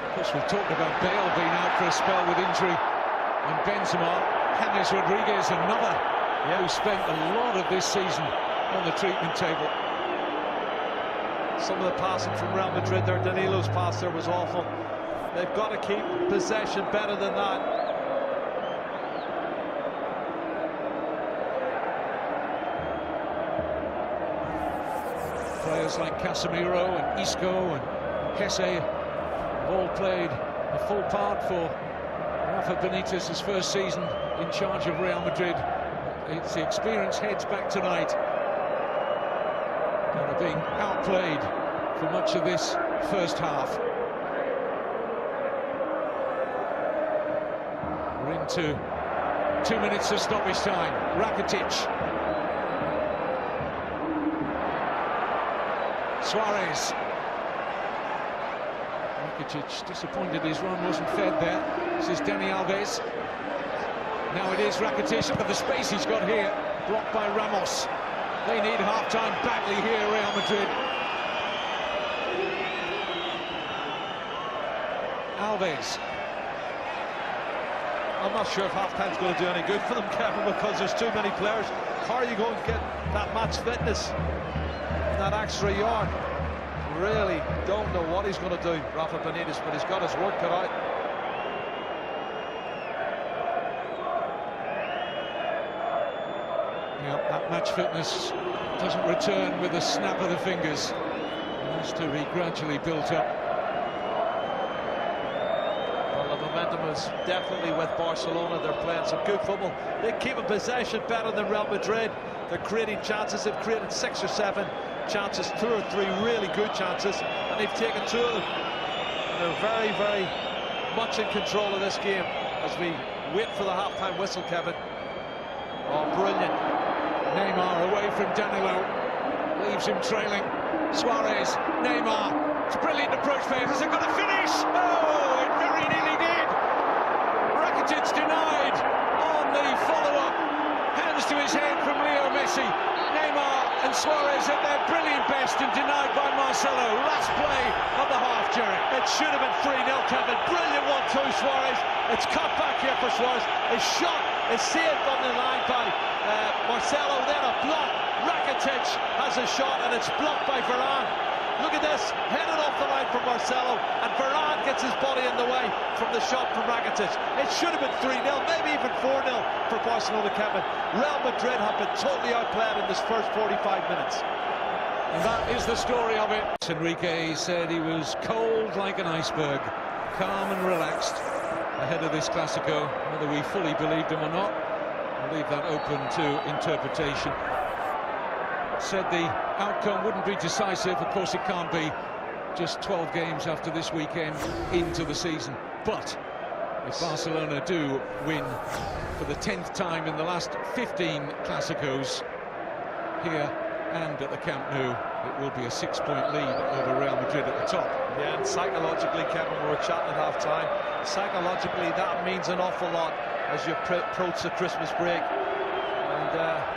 Of course, we've talked about Bale being out for a spell with injury, and Benzema. James Rodriguez, another who spent a lot of this season on the treatment table. Some of the passing from Real Madrid there, Danilo's pass there was awful. They've got to keep possession better than that. Players like Casemiro and Isco and Hesse have all played a full part for Rafa Benitez's first season in charge of Real Madrid. It's the experience heads back tonight. And are being outplayed for much of this first half. We're into 2 minutes of stoppage time. Rakitic. Suarez. Rakitic disappointed his run wasn't fed there. This is Dani Alves. Now it is Rakitic. Look at the space he's got here. Blocked by Ramos. They need half-time badly here, Real Madrid. Alves. I'm not sure if half-time's going to do any good for them, Kevin, because there's too many players. How are you going to get that match fitness, that extra yard? Really don't know what he's going to do, Rafa Benitez, but he's got his work cut out. Yeah, that match fitness doesn't return with a snap of the fingers. It has to be gradually built up. Well, the momentum is definitely with Barcelona. They're playing some good football. They keep a possession better than Real Madrid. They're creating chances. They've created 6 or 7 chances, 2 or 3 really good chances, and they've taken 2 of them. And they're very, very much in control of this game as we wait for the half-time whistle, Kevin. Oh, brilliant. Neymar away from Danilo, leaves him trailing. Suarez, Neymar, it's a brilliant approach for him. Has it got a finish? Oh, it very nearly did. Rakitic denied on the follow-up. Hands to his head from Leo Messi. Neymar and Suarez at their brilliant best and denied by Marcelo. Last play of the half, Jerry. It should have been 3-0, Kevin. Brilliant 1-2, Suarez. It's cut back here for Suarez. His shot is saved on the line by Marcelo, then a block. Rakitic has a shot and it's blocked by Varane. Look at this, headed off the line from Marcelo, and Varane gets his body in the way from the shot from Rakitic. It should have been 3-0, maybe even 4-0 for Barcelona, Kevin. Real Madrid have been totally outplayed in this first 45 minutes. And that is the story of it. Enrique said he was cold like an iceberg, calm and relaxed ahead of this Clásico. Whether we fully believed him or not, I'll leave that open to interpretation. Said the outcome wouldn't be decisive. Of course it can't be, just 12 games after this weekend into the season. But if Barcelona do win for the 10th time in the last 15 Clásicos here and at the Camp Nou, it will be a 6-point lead over Real Madrid at the top. Yeah, and psychologically, Kevin, we were chatting at half-time, psychologically that means an awful lot as you approach the Christmas break. And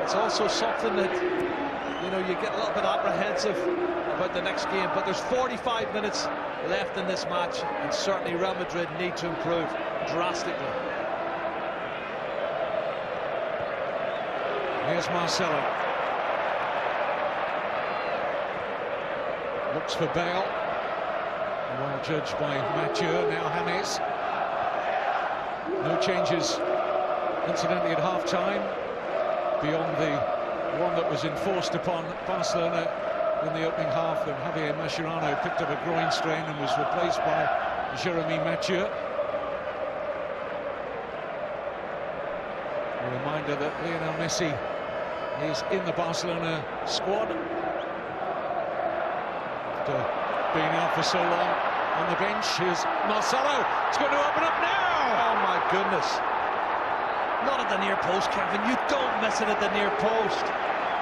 it's also something that, you know, you get a little bit apprehensive about the next game, but there's 45 minutes left in this match, and certainly Real Madrid need to improve drastically. Here's Marcelo. Looks for Bale. Well judged by Mathieu, now James. No changes, incidentally, at half-time, beyond the one that was enforced upon Barcelona in the opening half, when Javier Mascherano picked up a groin strain and was replaced by Jeremy Mathieu. A reminder that Lionel Messi is in the Barcelona squad after being out for so long on the bench. Here's Marcelo. It's going to open up now. Oh my goodness. Not at the near post, Kevin. You don't miss it at the near post.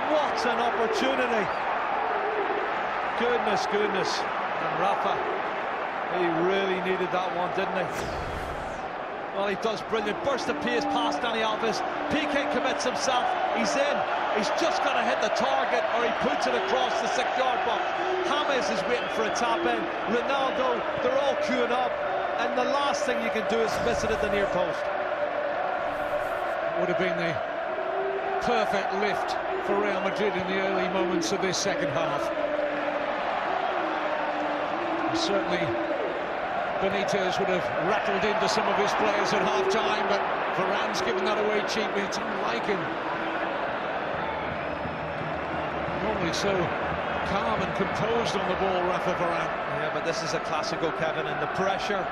What an opportunity. Goodness, goodness. And Rafa, he really needed that one, didn't he? Well, he does brilliant. Burst of pace past Dani Alves. Piqué commits himself. He's in. He's just got to hit the target, or he puts it across the 6-yard box. James is waiting for a tap in. Ronaldo, they're all queuing up. And the last thing you can do is miss it at the near post. Would have been the perfect lift for Real Madrid in the early moments of this second half. And certainly Benitez would have rattled into some of his players at half-time, but Varane's given that away cheaply. It didn't like him. Normally Usually so calm and composed on the ball, Rafa Varane. Yeah, but this is a Clasico, Kevin, and the pressure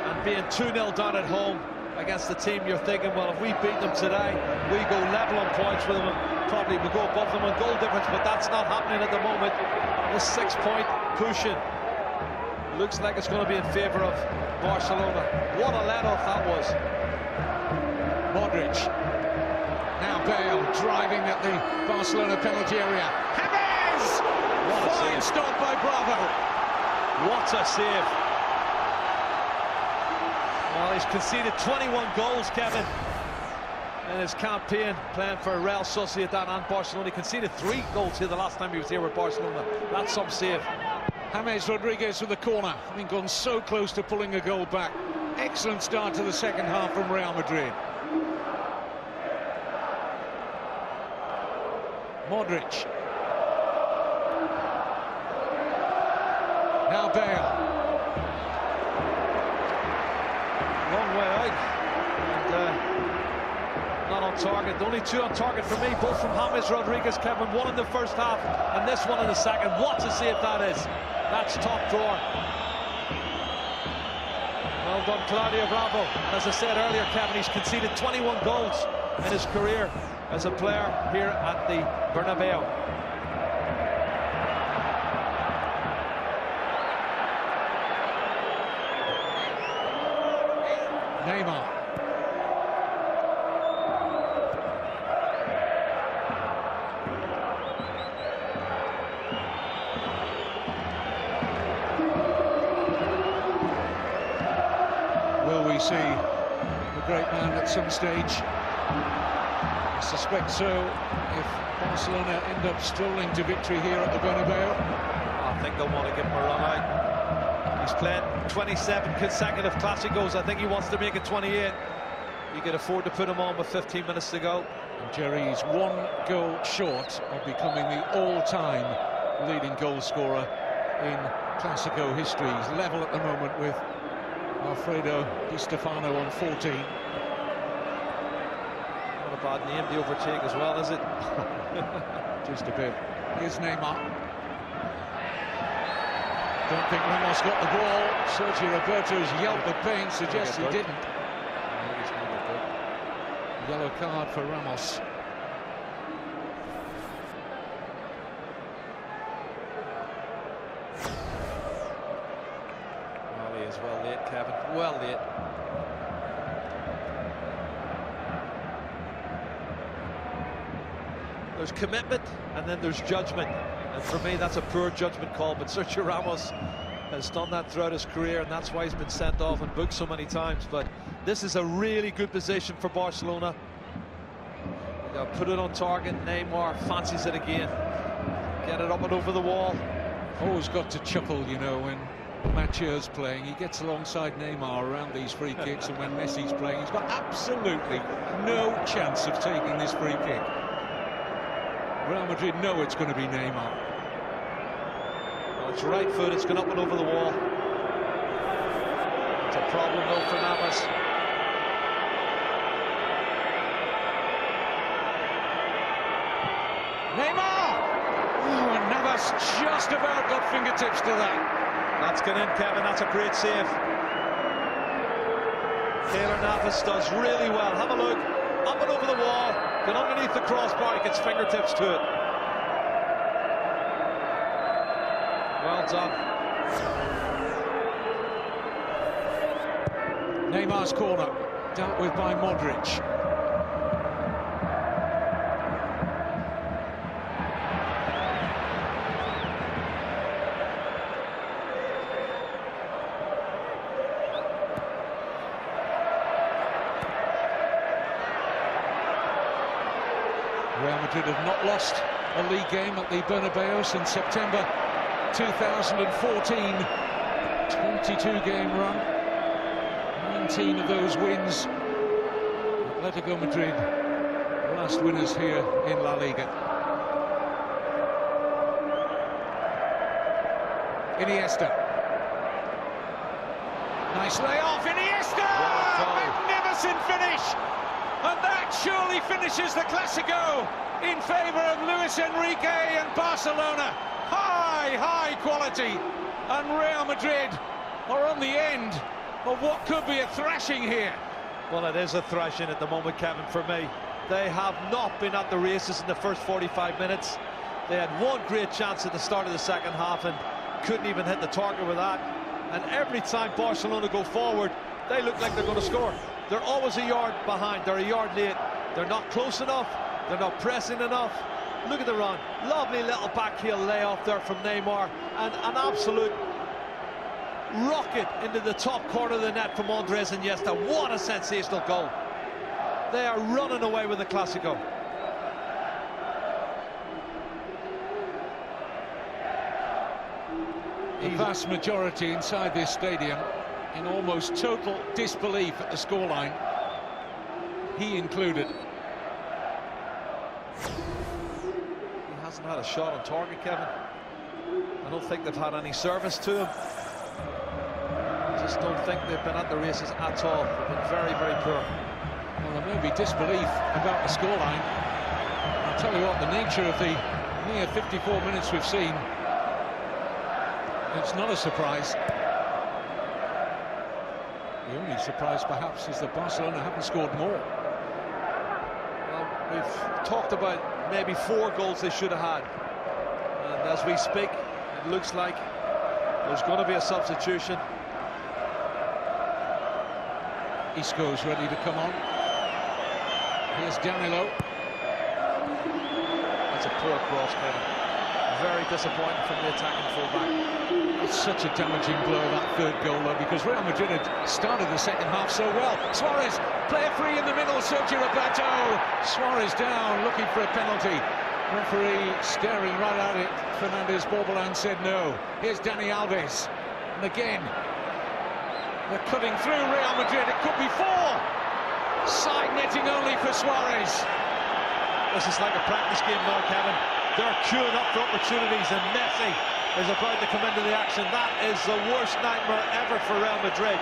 and being 2-0 down at home against the team, you're thinking, well, if we beat them today, we go level on points with them and probably we go above them on goal difference, but that's not happening at the moment. This 6-point pushing looks like it's going to be in favour of Barcelona. What a let-off that was. Modric. Now Bale driving at the Barcelona penalty area. James! Fine stop by Bravo. What a save. Well, he's conceded 21 goals, Kevin, in his campaign playing for Real Sociedad and Barcelona. He conceded 3 goals here the last time he was here with Barcelona. That's some save. James Rodriguez with the corner, having gone so close to pulling a goal back. Excellent start to the second half from Real Madrid. Modric. Now Bale. Long way out. And not on target. Only 2 on target for me, both from James Rodriguez, Kevin. 1 in the first half and this one in the second. What a save that is. That's top drawer. Well done, Claudio Bravo. As I said earlier, Kevin, he's conceded 21 goals in his career as a player here at the Bernabeu. Neymar. Will we see the great man at some stage? I suspect so, if Barcelona end up strolling to victory here at the Bernabeu. I think they'll want to give him a run out. He's played 27 consecutive Clásicos. I think he wants to make it 28. You can afford to put him on with 15 minutes to go. And Jerry's 1 goal short of becoming the all-time leading goal scorer in Clásico history. He's level at the moment with Alfredo Di Stefano on 14. Not a bad name to overtake as well, is it? Just a bit. Here's Neymar. Don't think Ramos got the ball. Sergio Roberto's yelp of pain suggests he didn't. Yellow card for Ramos. Well, he is well late, Kevin. Well late. There's commitment and then there's judgment. And for me, that's a poor judgment call. But Sergio Ramos has done that throughout his career, and that's why he's been sent off and booked so many times. But this is a really good position for Barcelona. They'll put it on target. Neymar fancies it again. Get it up and over the wall. Always got to chuckle, you know, when Mathieu's playing. He gets alongside Neymar around these free kicks, and when Messi's playing, he's got absolutely no chance of taking this free kick. Real Madrid know it's going to be Neymar. Well, it's right foot, it's gone up and over the wall. It's a problem though for Navas. Neymar! Oh, and Navas just about got fingertips to that. That's gone in, Kevin, that's a great save. Keylor Navas does really well. Have a look. Up and over the wall, get underneath the crossbar, he gets fingertips to it. Well done. Neymar's corner, dealt with by Modric. Real Madrid have not lost a league game at the Bernabeu since September 2014. 22-game run, 19 of those wins. Atletico Madrid, last winners here in La Liga. Iniesta. Nice layoff, Iniesta! Magnificent finish! And that surely finishes the Clásico. in favour of Luis Enrique and Barcelona. High quality, and Real Madrid are on the end of what could be a thrashing here. Well, it is a thrashing at the moment, Kevin, for me. They have not been at the races in the first 45 minutes. They had one great chance at the start of the second half and couldn't even hit the target with that. And every time Barcelona go forward, they look like they're going to score. They're always a yard behind, they're a yard late. They're not close enough, they're not pressing enough. Look at the run. Lovely little backheel layoff there from Neymar. And an absolute rocket into the top corner of the net from Andres Iniesta. What a sensational goal. They are running away with the Clásico. The vast majority inside this stadium in almost total disbelief at the scoreline, he included. He hasn't had a shot on target, Kevin. I don't think they've had any service to him. I just don't think they've been at the races at all. They've been very, very poor. Well, there may be disbelief about the scoreline. I'll tell you what, the nature of the near 54 minutes we've seen, it's not a surprise. The only surprise, perhaps, is that Barcelona haven't scored more. Well, we've talked about maybe 4 goals they should have had. And as we speak, it looks like there's going to be a substitution. Isco's ready to come on. Here's Danilo. That's a poor cross, Kevin. Very disappointing from the attacking fullback. It's such a damaging blow, that third goal, though, because Real Madrid had started the second half so well. Suarez, player free in the middle, Sergio Roberto. Suarez down, looking for a penalty. Referee staring right at it. Fernandez Borbolan said no. Here's Dani Alves. And again, they're cutting through Real Madrid. It could be 4. Side netting only for Suarez. This is like a practice game now, Kevin. They're queuing up for opportunities, and Messi is about to come into the action. That is the worst nightmare ever for Real Madrid.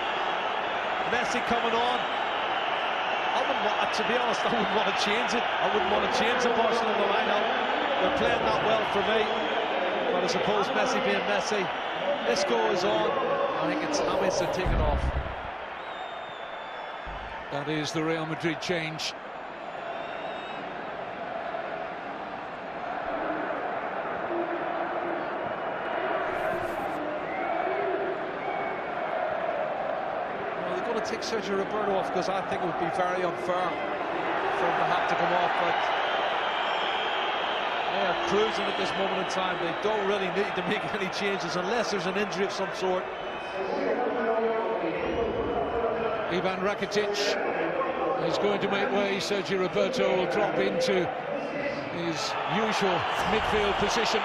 Messi coming on. To be honest, I wouldn't want to change it. I wouldn't want to change the Barcelona lineup. They're playing that well for me. But I suppose Messi being Messi, this goal is on. I think it's James to take it off. That is the Real Madrid change. To take Sergio Roberto off, because I think it would be very unfair for him to have to come off, but they are cruising at this moment in time. They don't really need to make any changes unless there's an injury of some sort. Ivan Rakitic is going to make way. Sergio Roberto will drop into his usual midfield position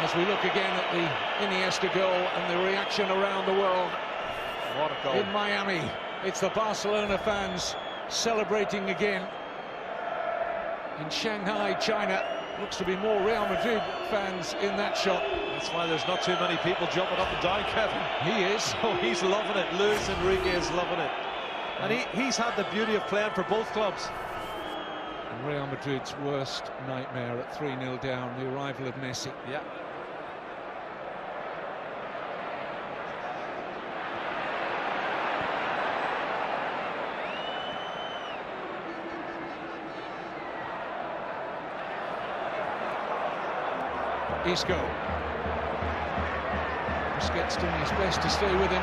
as we look again at the Iniesta goal and the reaction around the world. What a goal. In Miami, it's the Barcelona fans celebrating again. In Shanghai, China, looks to be more Real Madrid fans in that shot. That's why there's not too many people jumping up and down, Kevin. He is. Oh, he's loving it. Luis Enrique is loving it. And he's had the beauty of playing for both clubs. And Real Madrid's worst nightmare at 3-0 down, the arrival of Messi. Yeah. Isco. Busquets doing his best to stay with him.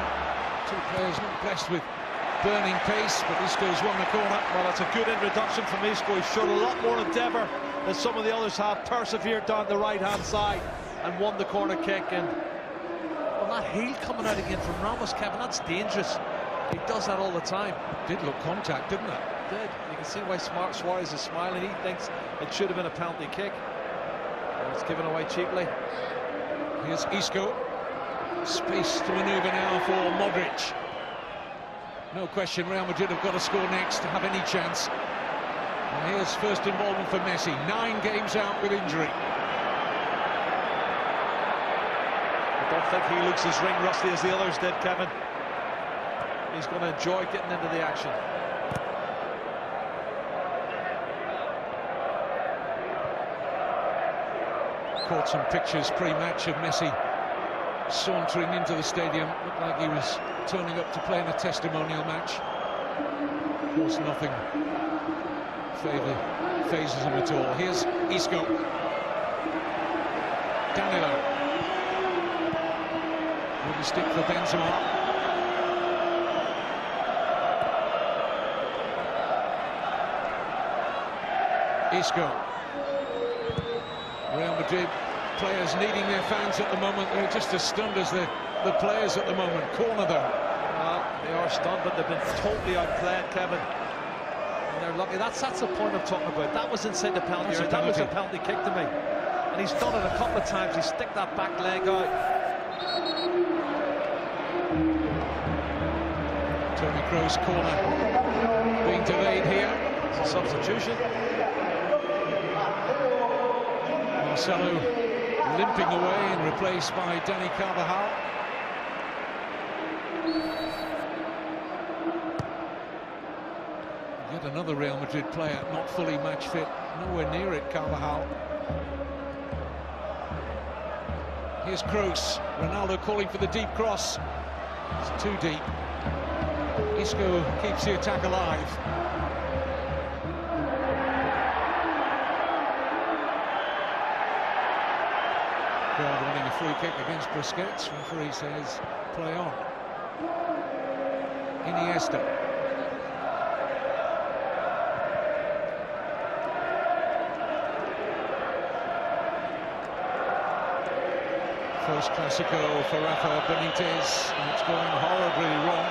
2 players not blessed with burning pace, but Isco's won the corner. Well, that's a good introduction from Isco. He showed a lot more endeavour than some of the others have. Persevered down the right-hand side and won the corner kick. And well, that heel coming out again from Ramos, Kevin, that's dangerous. He does that all the time. Did look contact, didn't it? Did. You can see why Suarez is smiling. He thinks it should have been a penalty kick. It's given away cheaply. Here's Isco. Space to manoeuvre now for Modric. No question, Real Madrid have got to score next to have any chance. And here's first involvement for Messi. 9 games out with injury. I don't think he looks as ring rusty as the others did, Kevin. He's going to enjoy getting into the action. caught some pictures pre-match of Messi sauntering into the stadium. Looked like he was turning up to play in a testimonial match. Of course, nothing phases him at all. Here's Isco. Danilo. Wooden stick for Benzema. Isco. Real Madrid players needing their fans at the moment. They're just as stunned as the players at the moment. Corner though. Well, they are stunned, but they've been totally outplayed, Kevin. And they're lucky. That's the point I'm talking about. That was inside the penalty area. That was a penalty kick to me. And he's done it a couple of times. He stick that back leg out. Toni Kroos corner being delayed here. It's a substitution. Marcelo limping away and replaced by Dani Carvajal. Yet another Real Madrid player not fully match fit, nowhere near it, Carvajal. Here's Kroos. Ronaldo calling for the deep cross. It's too deep. Isco keeps the attack alive. Crowd winning a free kick against Busquets. Referee says play on. Iniesta. First Clasico for Rafa Benitez, and it's going horribly wrong.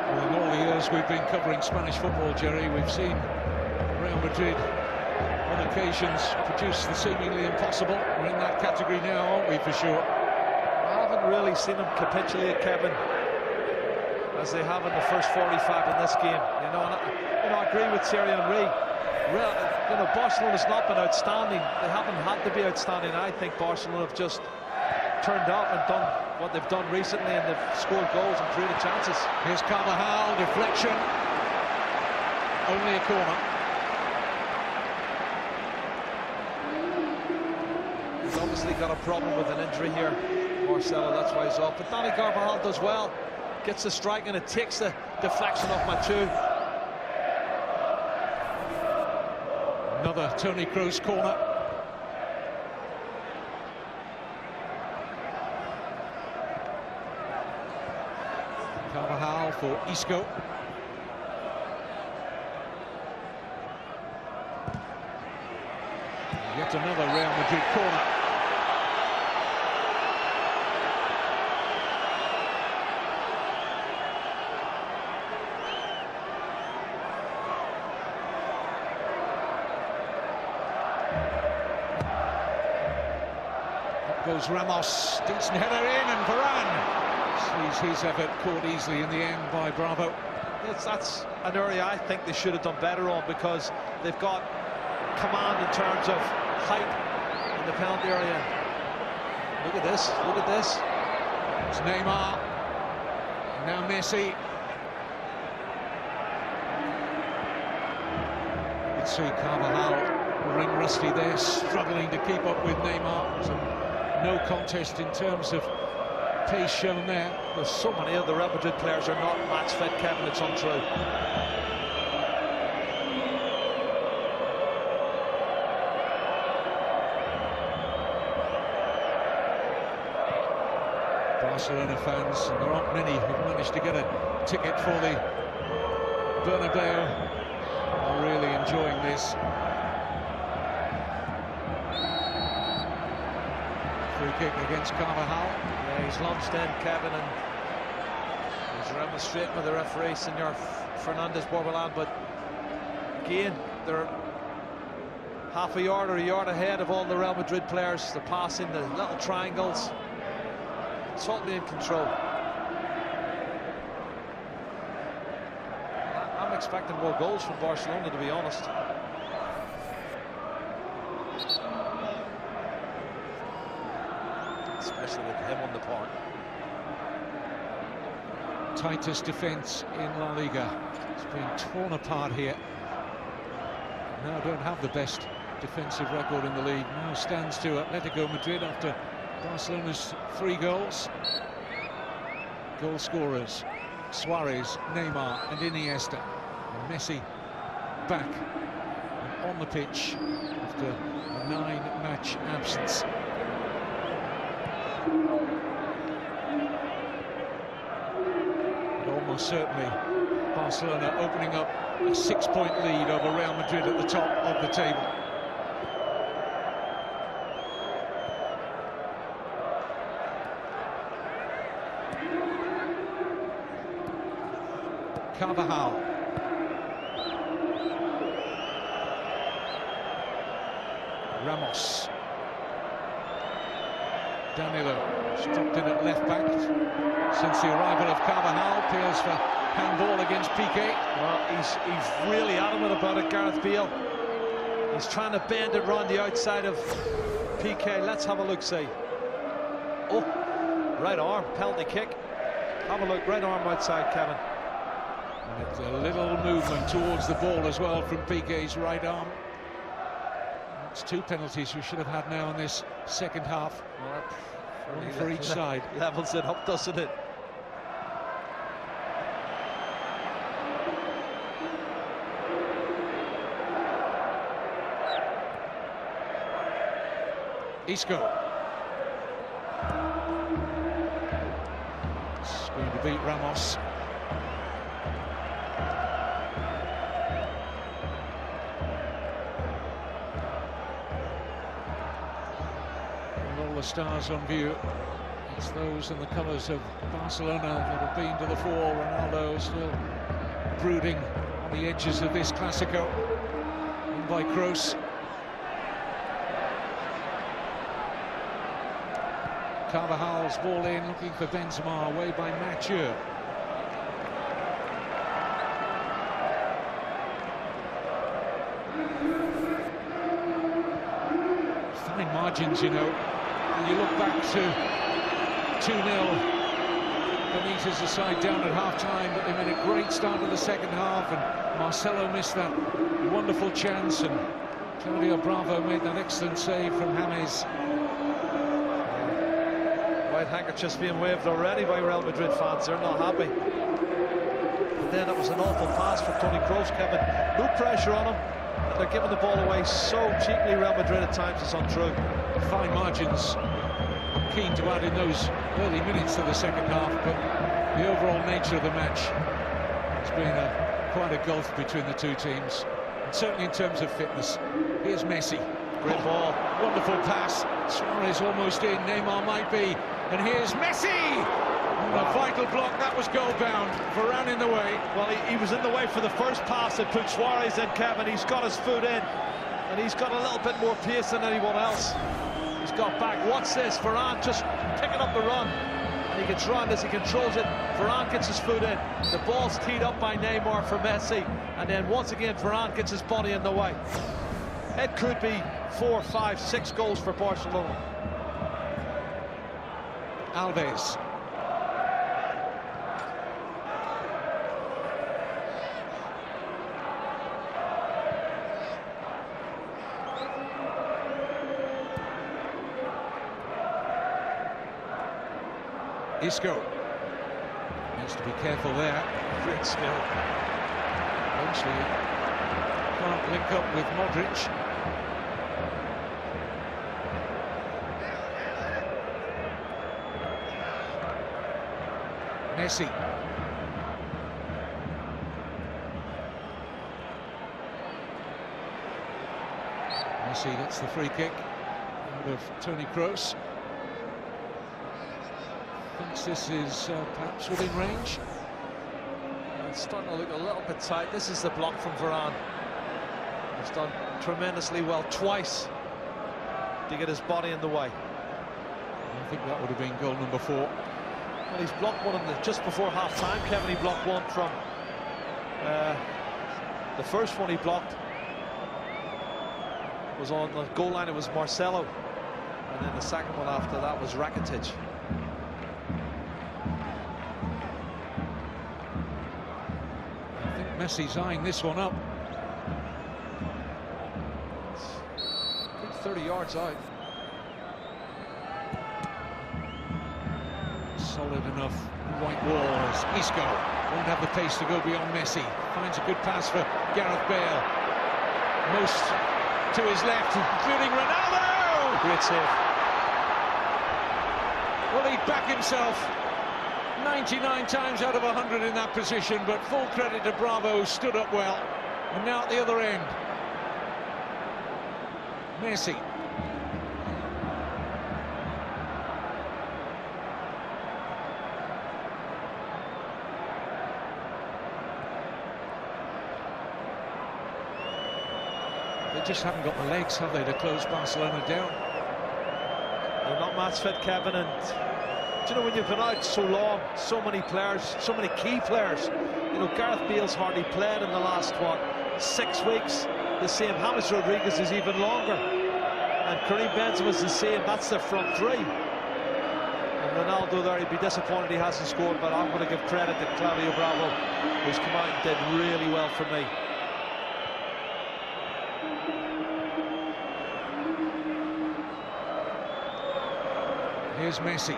Well, in all the years we've been covering Spanish football, Jerry, we've seen Real Madrid on occasions produce the seemingly impossible. We're in that category now, aren't we, for sure? Really seen them capitulate, Kevin, as they have in the first 45 in this game. And I agree with Thierry Henry. Barcelona's not been outstanding. They haven't had to be outstanding. I think Barcelona have just turned up and done what they've done recently, and they've scored goals and created chances. Here's Carvajal, deflection. Only a corner. He's obviously got a problem with an injury here, Marcelo, that's why he's off. But Dani Carvajal does well, gets the strike, and it takes the deflection off Mathieu. Another Toni Kroos corner. Carvajal for Isco. Yet another Real Madrid corner. Goes Ramos, decent header in, and Varane sees his effort caught easily in the end by Bravo. That's an area I think they should have done better on, because they've got command in terms of height in the penalty area. Look at this, look at this. It's Neymar, now Messi. You can see Carvajal ring rusty there, struggling to keep up with Neymar. No contest in terms of pace shown there. There's so many of the Real Madrid players are not match fit, Kevin, it's untrue. Barcelona fans, and there aren't many who've managed to get a ticket for the Bernabeu, are really enjoying this. Free kick against Carvajal. Yeah, he's launched in, Kevin, and he's remonstrating with the referee, Senor Fernandez Borbalán. But again, they're half a yard or a yard ahead of all the Real Madrid players. They're passing the little triangles, totally in control. I'm expecting more goals from Barcelona, to be honest. Especially with him on the park. Tightest defence in La Liga. It's been torn apart here. Now don't have the best defensive record in the league. Now stands to Atletico Madrid after Barcelona's 3 goals. Goal scorers: Suarez, Neymar and Iniesta. And Messi back and on the pitch after a 9-match absence. But almost certainly Barcelona opening up a 6-point lead over Real Madrid at the top of the table. Carvajal. Ramos. Danilo stopped in at left back since the arrival of Carvajal. Appeals for handball against Piqué. Well, he's really adamant about it, Gareth Bale. He's trying to bend it round the outside of Piqué. Let's have a look-see. Oh, right arm, penalty kick. Have a look, right arm outside, Kevin. And it's a little movement towards the ball as well from Piqué's right arm. That's 2 penalties we should have had now in this second half. Well, one for each side. Levels it up, doesn't it? Isco. It's going to beat Ramos. The stars on view. It's those in the colours of Barcelona that have been to the fore. Ronaldo still brooding on the edges of this Clásico. In by Kroos. Carvajal's ball in, looking for Benzema, away by Mathieu. Fine margins, you know. You look back to 2-0, Benitez's side down at half-time, but they made a great start to the second half, and Marcelo missed that wonderful chance, and Claudio Bravo made that excellent save from James. White handkerchiefs being waved already by Real Madrid fans. They're not happy. But then it was an awful pass for Toni Kroos, Kevin. No pressure on him, and they're giving the ball away so cheaply. Real Madrid at times, it's untrue. Fine margins. Keen to add in those early minutes of the second half, but the overall nature of the match has been quite a gulf between the two teams, and certainly in terms of fitness. Here's Messi. Great ball. Wonderful pass. Suarez almost in. Neymar might be. And here's Messi! And a vital block. That was goal-bound. Varane in the way. Well, he was in the way for the first pass that put Suarez in, Kevin. He's got his foot in, and he's got a little bit more pace than anyone else. He's got back. What's this? Varane just picking up the run, and he gets round as he controls it. Varane gets his foot in. The ball's teed up by Neymar for Messi, and then once again Varane gets his body in the way. It could be 4, 5, 6 goals for Barcelona. Alves. Isco needs to be careful there. Great skill. Eventually can't link up with Modric. Messi. Messi gets the free kick out of Toni Kroos. Thinks this is perhaps within range. It's starting to look a little bit tight. This is the block from Varane. He's done tremendously well twice to get his body in the way. I think that would have been goal number 4. Well, he's blocked one just before half-time, Kevin. He blocked one from the first one he blocked was on the goal line. It was Marcelo, and then the second one after that was Rakitic. Messi's eyeing this one up. 30 yards out. Solid enough white wall as Isco won't have the pace to go beyond Messi. Finds a good pass for Gareth Bale. Most to his left, including Ronaldo! Great save. Well, he'd back himself 99 times out of 100 in that position, but full credit to Bravo, who stood up well. And now at the other end, Messi. They just haven't got the legs, have they, to close Barcelona down? They're not match fit, Kevin, and do you know, when you've been out so long, so many players, so many key players, you know, Gareth Bale's hardly played in the last, what, 6 weeks? The same. James Rodriguez is even longer, and Karim Benzema's the same. That's their front three. And Ronaldo there, he'd be disappointed he hasn't scored, but I'm going to give credit to Claudio Bravo, who's come out and did really well for me. Here's Messi.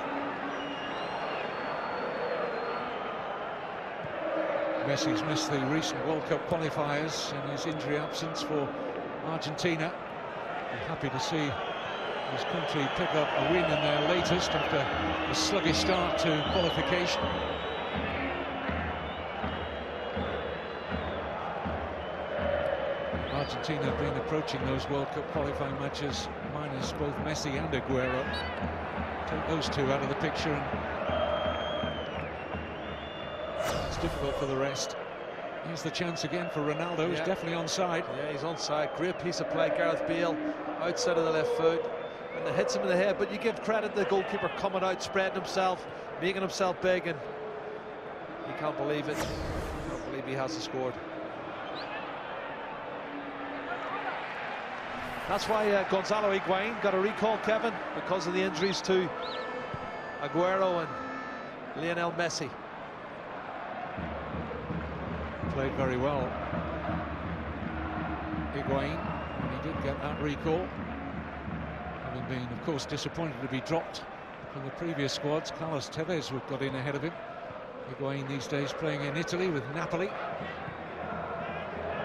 Messi's missed the recent World Cup qualifiers in his injury absence for Argentina. I'm happy to see his country pick up a win in their latest after a sluggish start to qualification. Argentina have been approaching those World Cup qualifying matches minus both Messi and Aguero. Take those two out of the picture and it's difficult for the rest. Here's the chance again for Ronaldo. He's definitely onside. Yeah, he's onside. Great piece of play, Gareth Bale, outside of the left foot, and it hits him in the head. But you give credit to the goalkeeper coming out, spreading himself, making himself big, and he can't believe it. Can't believe he hasn't scored. That's why Gonzalo Higuain got a recall, Kevin, because of the injuries to Aguero and Lionel Messi. Played very well, Higuain, when he did get that recall. Having been, of course, disappointed to be dropped from the previous squads. Carlos Tevez got in ahead of him. Higuain these days playing in Italy with Napoli.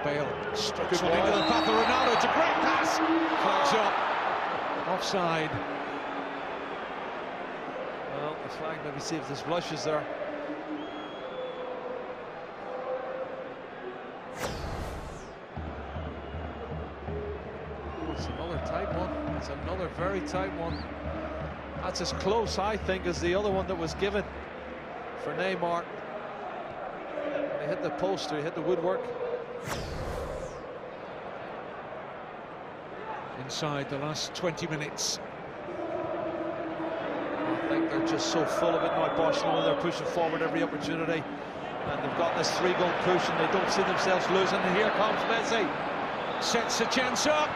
Bale strokes one into the path of Ronaldo. It's a great pass. Flags up. Offside. Well, the flag maybe see if there's blushes there. It's another tight one. It's another very tight one. That's as close, I think, as the other one that was given for Neymar. He hit the post, or he hit the woodwork. Inside the last 20 minutes. I think they're just so full of it now, Barcelona. They're pushing forward every opportunity, and they've got this 3-goal push, and they don't see themselves losing. And here comes Messi. Sets a chance up.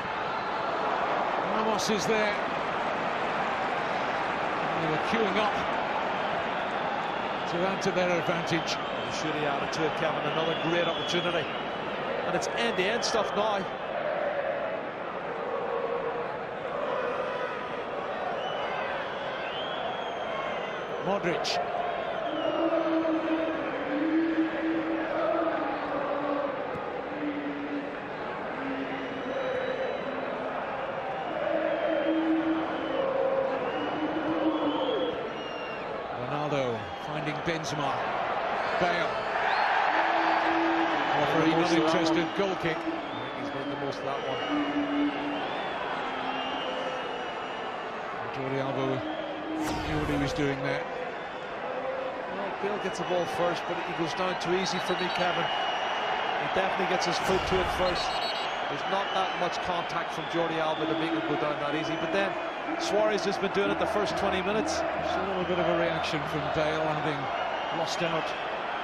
Ramos is there. They were queuing up to add to their advantage. They should have added to it, Kevin. Another great opportunity, and it's end-to-end stuff now. Modric. Ronaldo finding Benzema. Bale. Referee not interested. Goal kick. I think he's made the most of that one. Jordi Alba knew what he was doing there. Well, Bale gets the ball first, but he goes down too easy for me, Kevin. He definitely gets his foot to it first. There's not that much contact from Jordi Alba to make him go down that easy. But then Suarez has been doing it the first 20 minutes. Just a little bit of a reaction from Bale, having lost out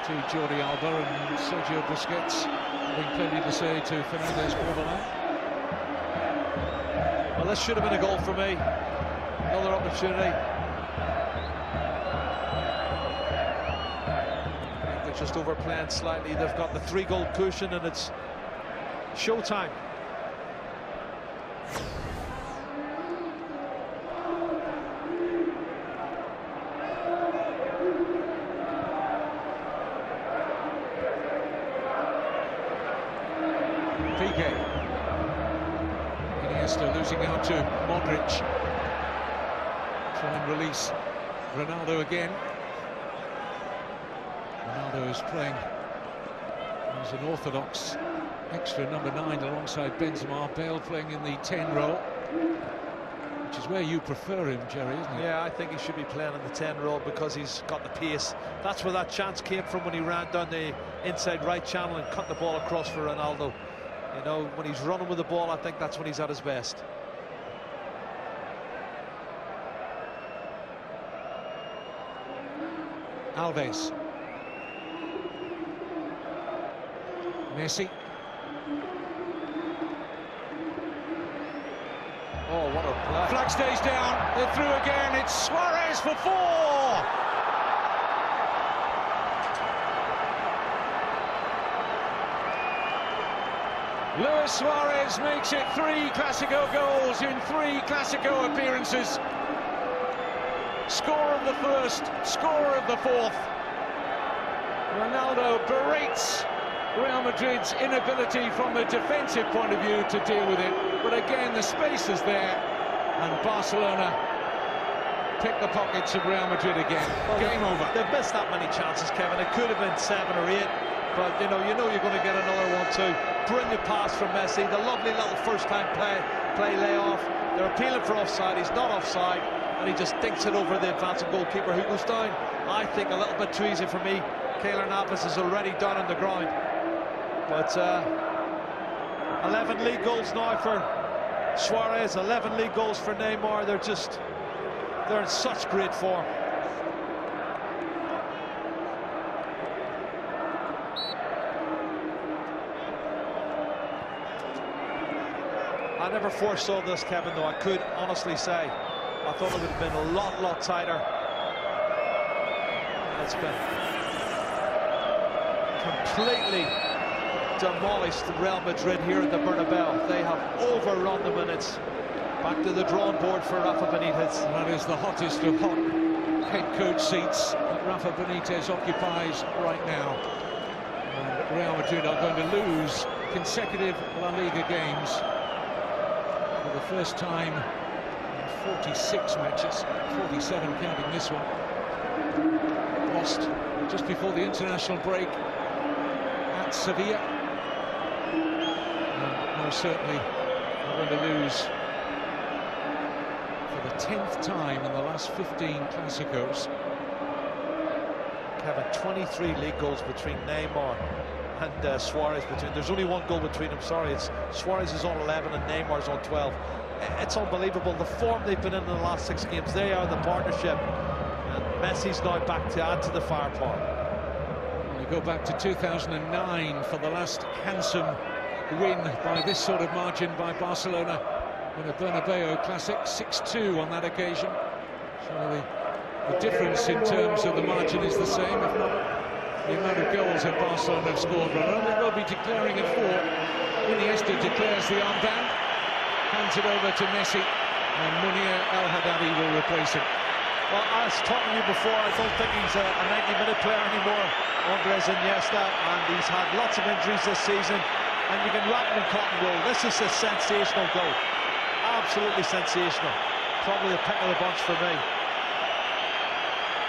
to Jordi Alba, and Sergio Busquets having plenty to say to Fernandez Borbalán. Well, this should have been a goal for me. Another opportunity. I think just overplaying slightly. They've got the 3-goal cushion, and it's showtime. PK. Iniesta losing out to Modric. Try and release Ronaldo again. Ronaldo is playing as an orthodox extra number 9 alongside Benzema. Bale playing in the 10 role, which is where you prefer him, Jerry, isn't it? Yeah, I think he should be playing in the 10 role because he's got the pace. That's where that chance came from, when he ran down the inside right channel and cut the ball across for Ronaldo. You know, when he's running with the ball, I think that's when he's at his best. Alves. Messi. Oh, what a play. Flag stays down. They're through again. It's Suarez for 4. Luis Suarez makes it 3 Clasico goals in 3 Clasico appearances. Score of the first, score of the fourth. Ronaldo berates Real Madrid's inability from a defensive point of view to deal with it. But again, the space is there, and Barcelona pick the pockets of Real Madrid again. Well, game over. They've missed that many chances, Kevin. It could have been 7 or 8, but you know you're going to get another one too. Brilliant pass from Messi. The lovely little first-time play layoff. They're appealing for offside. He's not offside, and he just dinks it over the advancing goalkeeper, who goes down, I think, a little bit too easy for me. Keylor Navas is already down on the ground. But 11 league goals now for Suarez, 11 league goals for Neymar. They're in such great form. I never foresaw this, Kevin, though. I could honestly say I thought it would have been a lot tighter. And it's been completely demolished Real Madrid here at the Bernabeu. They have overrun the minutes. Back to the drawing board for Rafa Benitez. That is the hottest of hot head coach seats that Rafa Benitez occupies right now. And Real Madrid are going to lose consecutive La Liga games for the first time in 46 matches, 47 counting this one. Lost just before the international break at Sevilla. And most certainly are going to lose for the 10th time in the last 15 Clásicos. Kevin, 23 league goals between Neymar and Suarez. There's only 1 goal between them, sorry. It's Suarez is on 11 and Neymar's on 12. It's unbelievable, the form they've been in the last 6 games. They are the partnership, and Messi's now back to add to the firepower. We go back to 2009 for the last handsome win by this sort of margin by Barcelona in a Bernabeu Classic, 6-2 on that occasion. So the difference in terms of the margin is the same, if not the amount of goals that Barcelona have scored. Ronaldo will be declaring a 4. Iniesta declares the armband, hands it over to Messi, and Munir El Haddadi will replace him. Well, I was talking to you before, I don't think he's a 90-minute player anymore, Andres Iniesta, and he's had lots of injuries this season, and you can wrap him in cotton wool. This is a sensational goal. Absolutely sensational. Probably the pick of the bunch for me.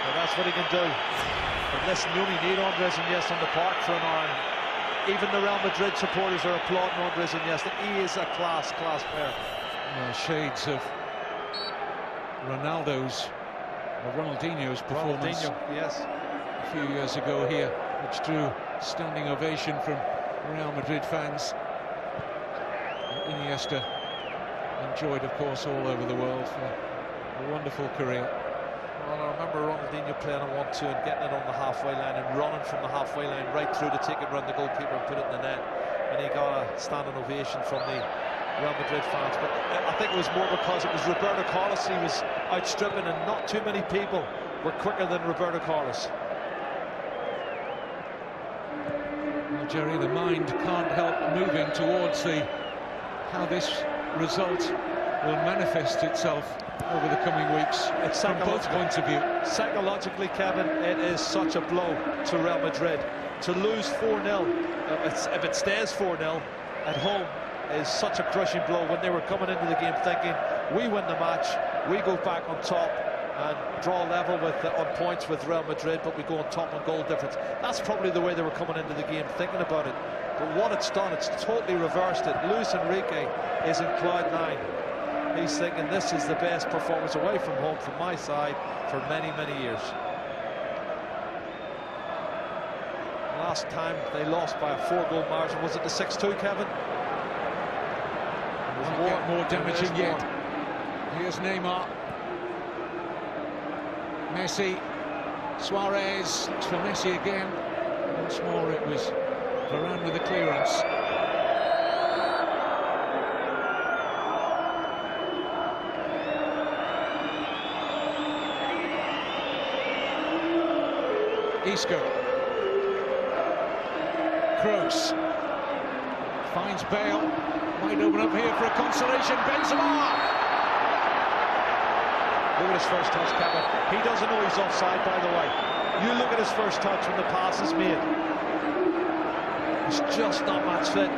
But that's what he can do. But listen, you only need Andres Iniesta on the park for an hour. Even the Real Madrid supporters are applauding Andres Iniesta. He is a class player. Shades of Ronaldinho's performance yes, a few years ago here, which drew standing ovation from Real Madrid fans. Iniesta enjoyed, of course, all over the world for a wonderful career. Well, I remember Ronaldinho playing a 1-2 and getting it on the halfway line and running from the halfway line right through to take it around the goalkeeper and put it in the net. And he got a standing ovation from the Real Madrid fans. But I think it was more because it was Roberto Carlos he was outstripping, and not too many people were quicker than Roberto Carlos. Jerry, the mind can't help moving towards how this result will manifest itself over the coming weeks. It's from both points of view. Psychologically, Kevin, it is such a blow to Real Madrid. To lose 4-0, if it stays 4-0 at home, is such a crushing blow when they were coming into the game thinking, we win the match, we go back on top and draw level on points with Real Madrid, but we go on top on goal difference. That's probably the way they were coming into the game thinking about it. But what it's done, it's totally reversed it. Luis Enrique is in cloud nine. He's thinking this is the best performance away from home from my side for many, many years. Last time they lost by a 4-goal margin, was it the 6-2, Kevin? More damaging yet. Here's Neymar. Messi. Suarez. Looks for Messi again. Once more it was Varane with the clearance. Isco. Kroos finds Bale, might open up here for a consolation. Benzema! Look at his first touch, Kevin. He doesn't know he's offside, by the way. You look at his first touch when the pass is made. He's just not match fit.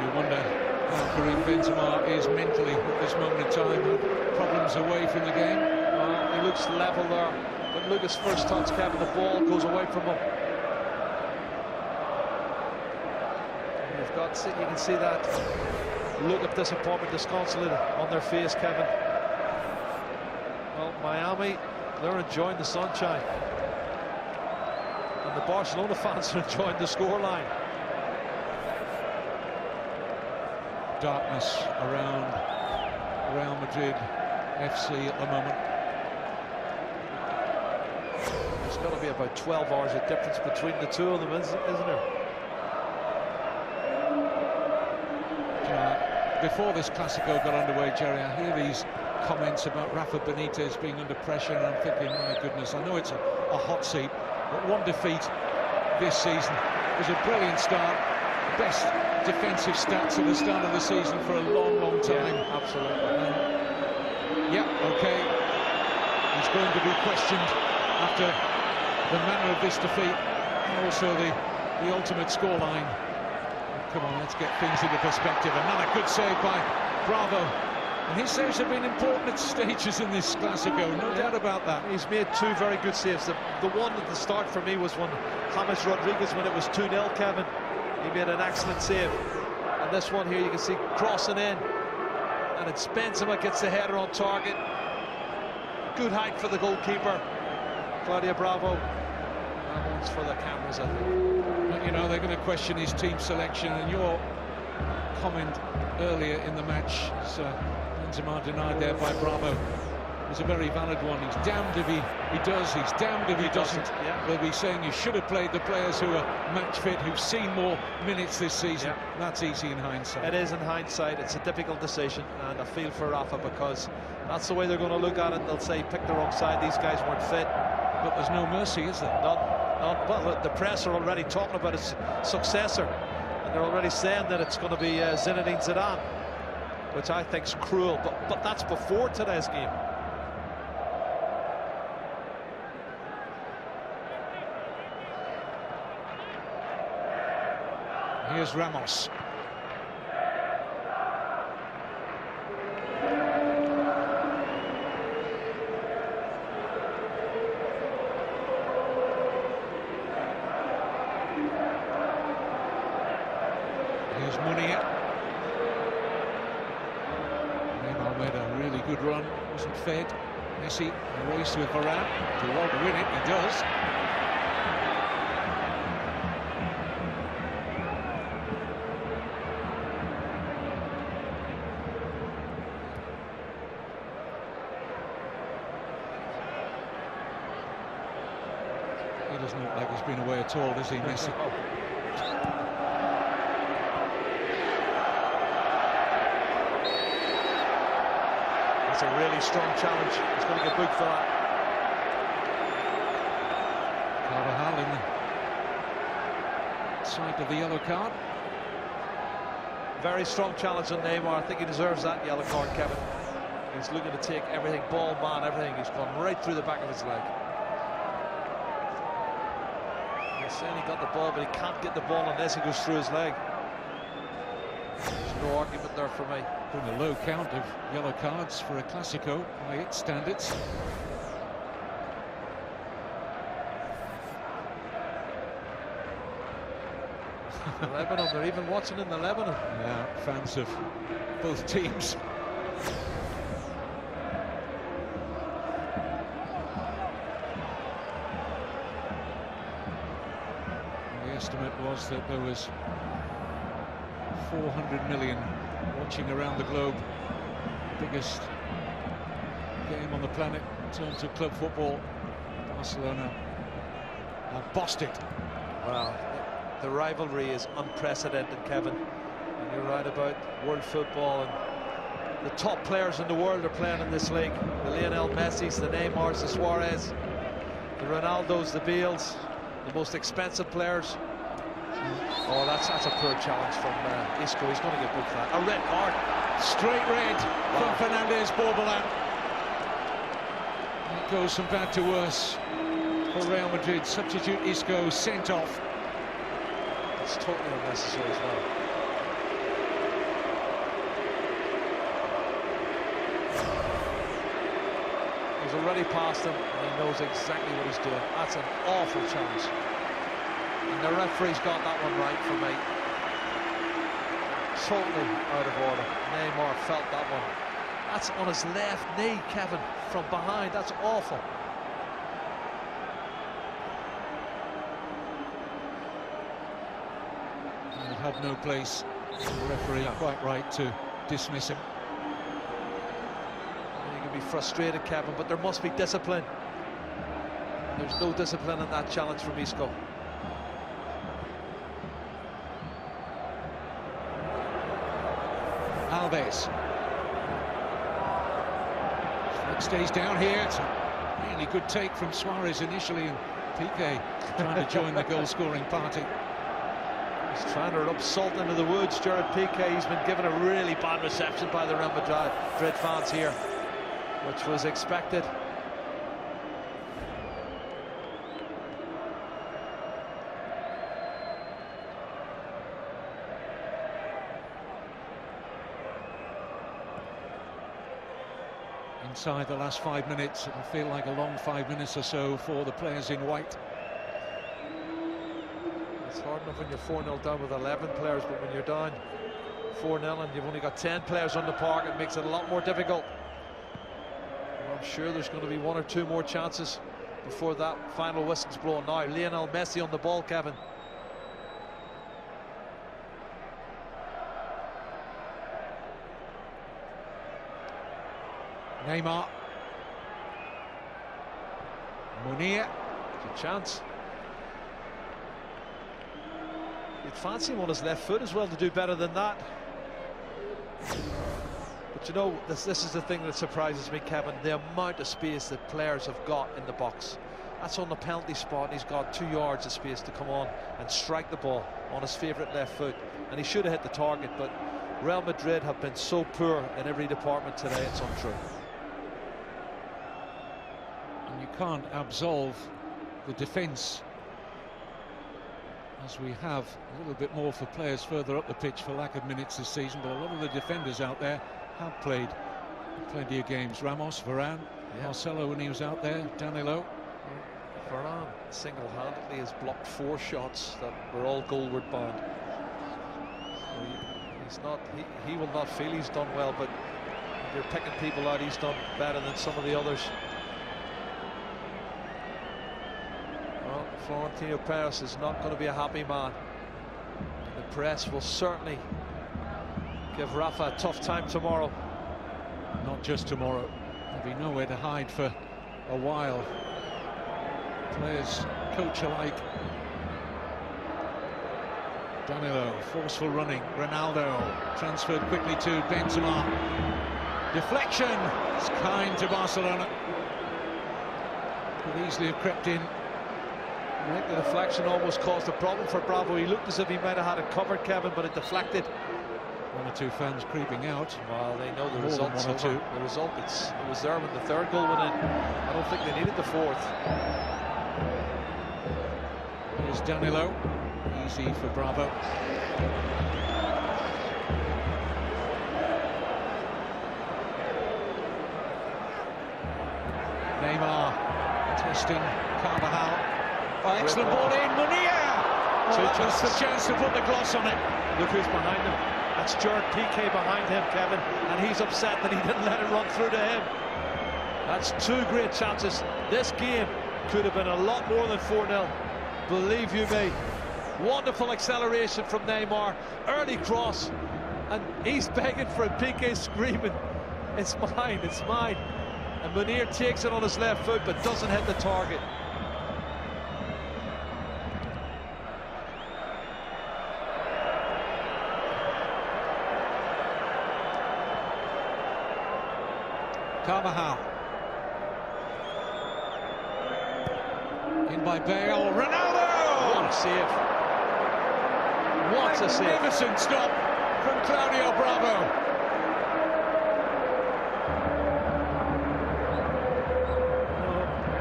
You wonder how Karim Benzema is mentally at this moment in time. Problems away from the game. He looks level there. But look at his first touch, Kevin. The ball goes away from him. You can see that look of disappointment, disconsolate on their face, Kevin. Well, Miami, they're enjoying the sunshine, and the Barcelona fans are enjoying the scoreline. Darkness around Real Madrid FC at the moment. There's got to be about 12 hours of difference between the two of them, isn't there? Before this Clasico got underway, Jerry, I hear these comments about Rafa Benitez being under pressure, and I'm thinking, my goodness, I know it's a hot seat, but one defeat this season was a brilliant start. Best defensive stats at the start of the season for a long, long time. Yeah, absolutely. Yeah, okay. He's going to be questioned after the manner of this defeat, and also the ultimate scoreline. Come on, let's get things into perspective. Another good save by Bravo. And his saves have been important at stages in this Clasico, no doubt about that. He's made two very good saves. The one at the start for me was when James Rodriguez, when it was 2-0, Kevin. He made an excellent save. And this one here, you can see crossing in. And it's Benzema gets the header on target. Good height for the goalkeeper, Claudio Bravo. That one's for the cameras, I think. You know, they're going to question his team selection, and your comment earlier in the match, Benzema denied there by Bravo, is a very valid one. He's damned if he does, he's damned if he doesn't. Yeah. They'll be saying you should have played the players who are match fit, who've seen more minutes this season. Yeah. That's easy in hindsight. It is in hindsight. It's a difficult decision, and I feel for Rafa, because that's the way they're going to look at it. They'll say, pick the wrong side, these guys weren't fit. But there's no mercy, is there? None. Well, the press are already talking about his successor, and they're already saying that it's going to be Zinedine Zidane, which I think is cruel, but that's before today's game. Here's Ramos. Here's Munir. Neymar made a really good run, wasn't fed. Messi in a race with Varane. To want to win it, he does. He doesn't look like he's been away at all, does he, Messi? It's a really strong challenge. He's going to get booked for that. Carvajal in sight of the yellow card. Very strong challenge on Neymar. I think he deserves that yellow card, Kevin. He's looking to take everything, ball, man, everything. He's gone right through the back of his leg. He's saying he got the ball, but he can't get the ball unless he goes through his leg. There's no argument there for me. Been a low count of yellow cards for a Clasico by its standards. Lebanon, they're even watching in the Lebanon. Yeah, fans of both teams. The estimate was that there was 400 million watching around the globe. Biggest game on the planet in terms of club football. Barcelona have bossed it. Wow, the rivalry is unprecedented, Kevin. And you're right about world football, and the top players in the world are playing in this league. The Lionel Messis, the Neymars, the Suarez, the Ronaldos, the Bales, the most expensive players. Oh, that's a poor challenge from Isco. He's going to get booked for that. A red card. Straight red from Fernandez Borbolan. It goes from bad to worse for Real Madrid. Substitute Isco sent off. It's totally unnecessary as well. He's already past him, and he knows exactly what he's doing. That's an awful challenge. And the referee's got that one right for me. Totally out of order. Neymar felt that one. That's on his left knee, Kevin, from behind. That's awful. It had no place. The referee quite right to dismiss him. You can be frustrated, Kevin, but there must be discipline. There's no discipline in that challenge from Isco. Alves. It stays down here. It's a really good take from Suarez initially, and Piqué trying to join the goal-scoring party. He's trying to rub salt into the woods, Gerard Piqué. He's been given a really bad reception by the Real Madrid fans here, which was expected. Inside the last 5 minutes, it'll feel like a long 5 minutes or so for the players in white. It's hard enough when you're 4-0 down with 11 players, but when you're down 4-0 and you've only got 10 players on the park, it makes it a lot more difficult. And I'm sure there's going to be 1 or 2 more chances before that final whistle's blown. Now, Lionel Messi on the ball, Kevin. Neymar. Munir. It's a chance. You'd fancy him on his left foot as well to do better than that. But you know, this is the thing that surprises me, Kevin. The amount of space that players have got in the box. That's on the penalty spot, and he's got 2 yards of space to come on and strike the ball on his favourite left foot. And he should have hit the target, but Real Madrid have been so poor in every department today, it's untrue. And you can't absolve the defence, as we have a little bit more for players further up the pitch for lack of minutes this season, but a lot of the defenders out there have played plenty of games. Ramos, Varane, Marcelo when he was out there, Danilo. Varane single-handedly has blocked 4 shots that were all goalward bound. He's not, he will not feel he's done well, but if you're picking people out, he's done better than some of the others. Well, Florentino Perez is not going to be a happy man. The press will certainly give Rafa a tough time tomorrow. Not just tomorrow. There'll be nowhere to hide for a while. Players, coach alike. Danilo, forceful running. Ronaldo transferred quickly to Benzema. Deflection. It's kind to Barcelona. Could easily have crept in I think the deflection almost caused a problem for Bravo. He looked as if he might have had it covered, Kevin, but it deflected. One or two fans creeping out. Well, they know the More result. than one or two. The result, it was there when the third goal went in. I don't think they needed the fourth. Here's Danilo. Easy for Bravo. Neymar testing Carvajal. Oh, excellent ball in. Munir! Oh, that was the chance to put the gloss on it. Look who's behind him. That's Gerard Piqué behind him, Kevin, and he's upset that he didn't let it run through to him. That's two great chances. This game could have been a lot more than 4-0. Believe you me. Wonderful acceleration from Neymar. Early cross, and he's begging for it. Piqué screaming, "It's mine, it's mine." And Munir takes it on his left foot, but doesn't hit the target. Carvajal. In by Bale. Ronaldo! What a save. What a save. Magnificent stop from Claudio Bravo.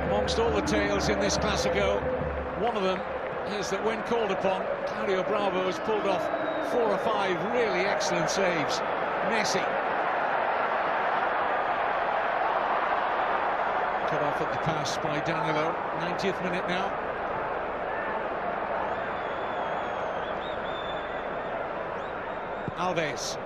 Amongst all the tales in this Clasico, one of them is that when called upon, Claudio Bravo has pulled off 4 or 5 really excellent saves. Messi. Cut off at the pass by Danilo. 90th minute now. Alves.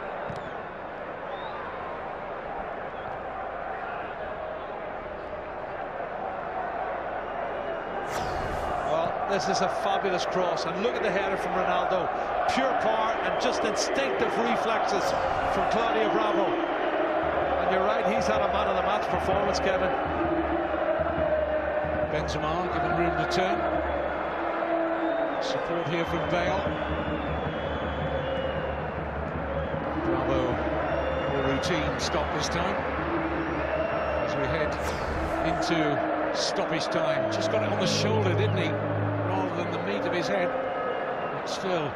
Well, this is a fabulous cross, and look at the header from Ronaldo. Pure power and just instinctive reflexes from Claudio Bravo. And you're right, he's had a man of the match performance, Kevin. Benzema given room to turn. Support here from Bale. Bravo, more routine stop this time. As we head into stoppage time. Just got it on the shoulder, didn't he? Rather than the meat of his head. But still,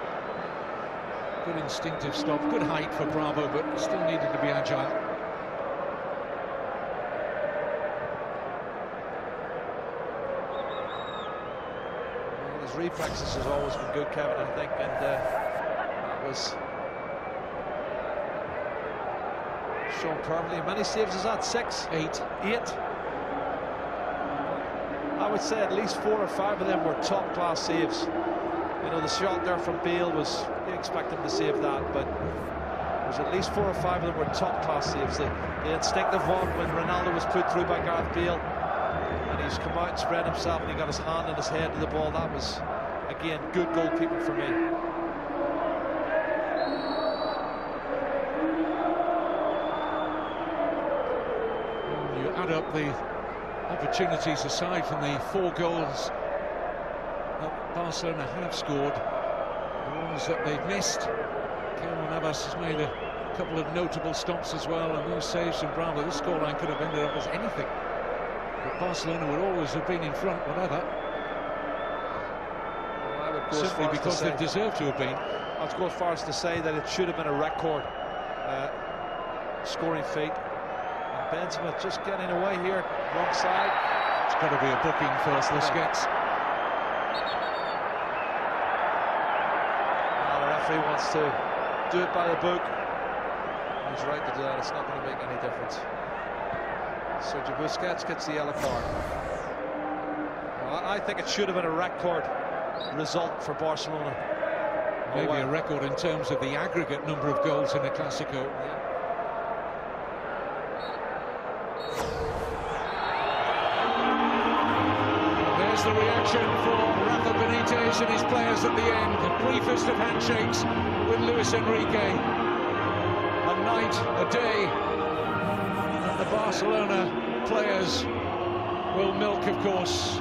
good instinctive stop. Good height for Bravo, but still needed to be agile. His reflexes has always been good, Kevin, I think, and that was shown perfectly. Many saves is that? 6? 8. I would say at least 4 or 5 of them were top-class saves. You know, the shot there from Bale was, you expect him to save that, but there's at least 4 or 5 of them were top-class saves. The instinctive one when Ronaldo was put through by Gareth Bale, and he's come out and spread himself, and he got his hand and his head to the ball. That was, again, good goalkeeping for me. You add up the opportunities aside from the 4 goals that Barcelona have scored, the ones that they've missed. Keylor Navas has made a couple of notable stops as well, and those saves from Bravo. This scoreline could have ended up as anything, but Barcelona would always have been in front, whatever. Well, simply because they deserve to have been. I'd go as far as to say that it should have been a record scoring feat. Benzema just getting away here, wrong side. It's got to be a booking for Busquets. The referee wants to do it by the book. He's right to do that. It's not going to make any difference. Sergio Busquets gets the yellow card. Well, I think it should have been a record result for Barcelona. Maybe a record in terms of the aggregate number of goals in a Clasico. Yeah. There's the reaction for Rafa Benitez and his players at the end. The briefest of handshakes with Luis Enrique. A night, a day, and the Barcelona players will milk, of course.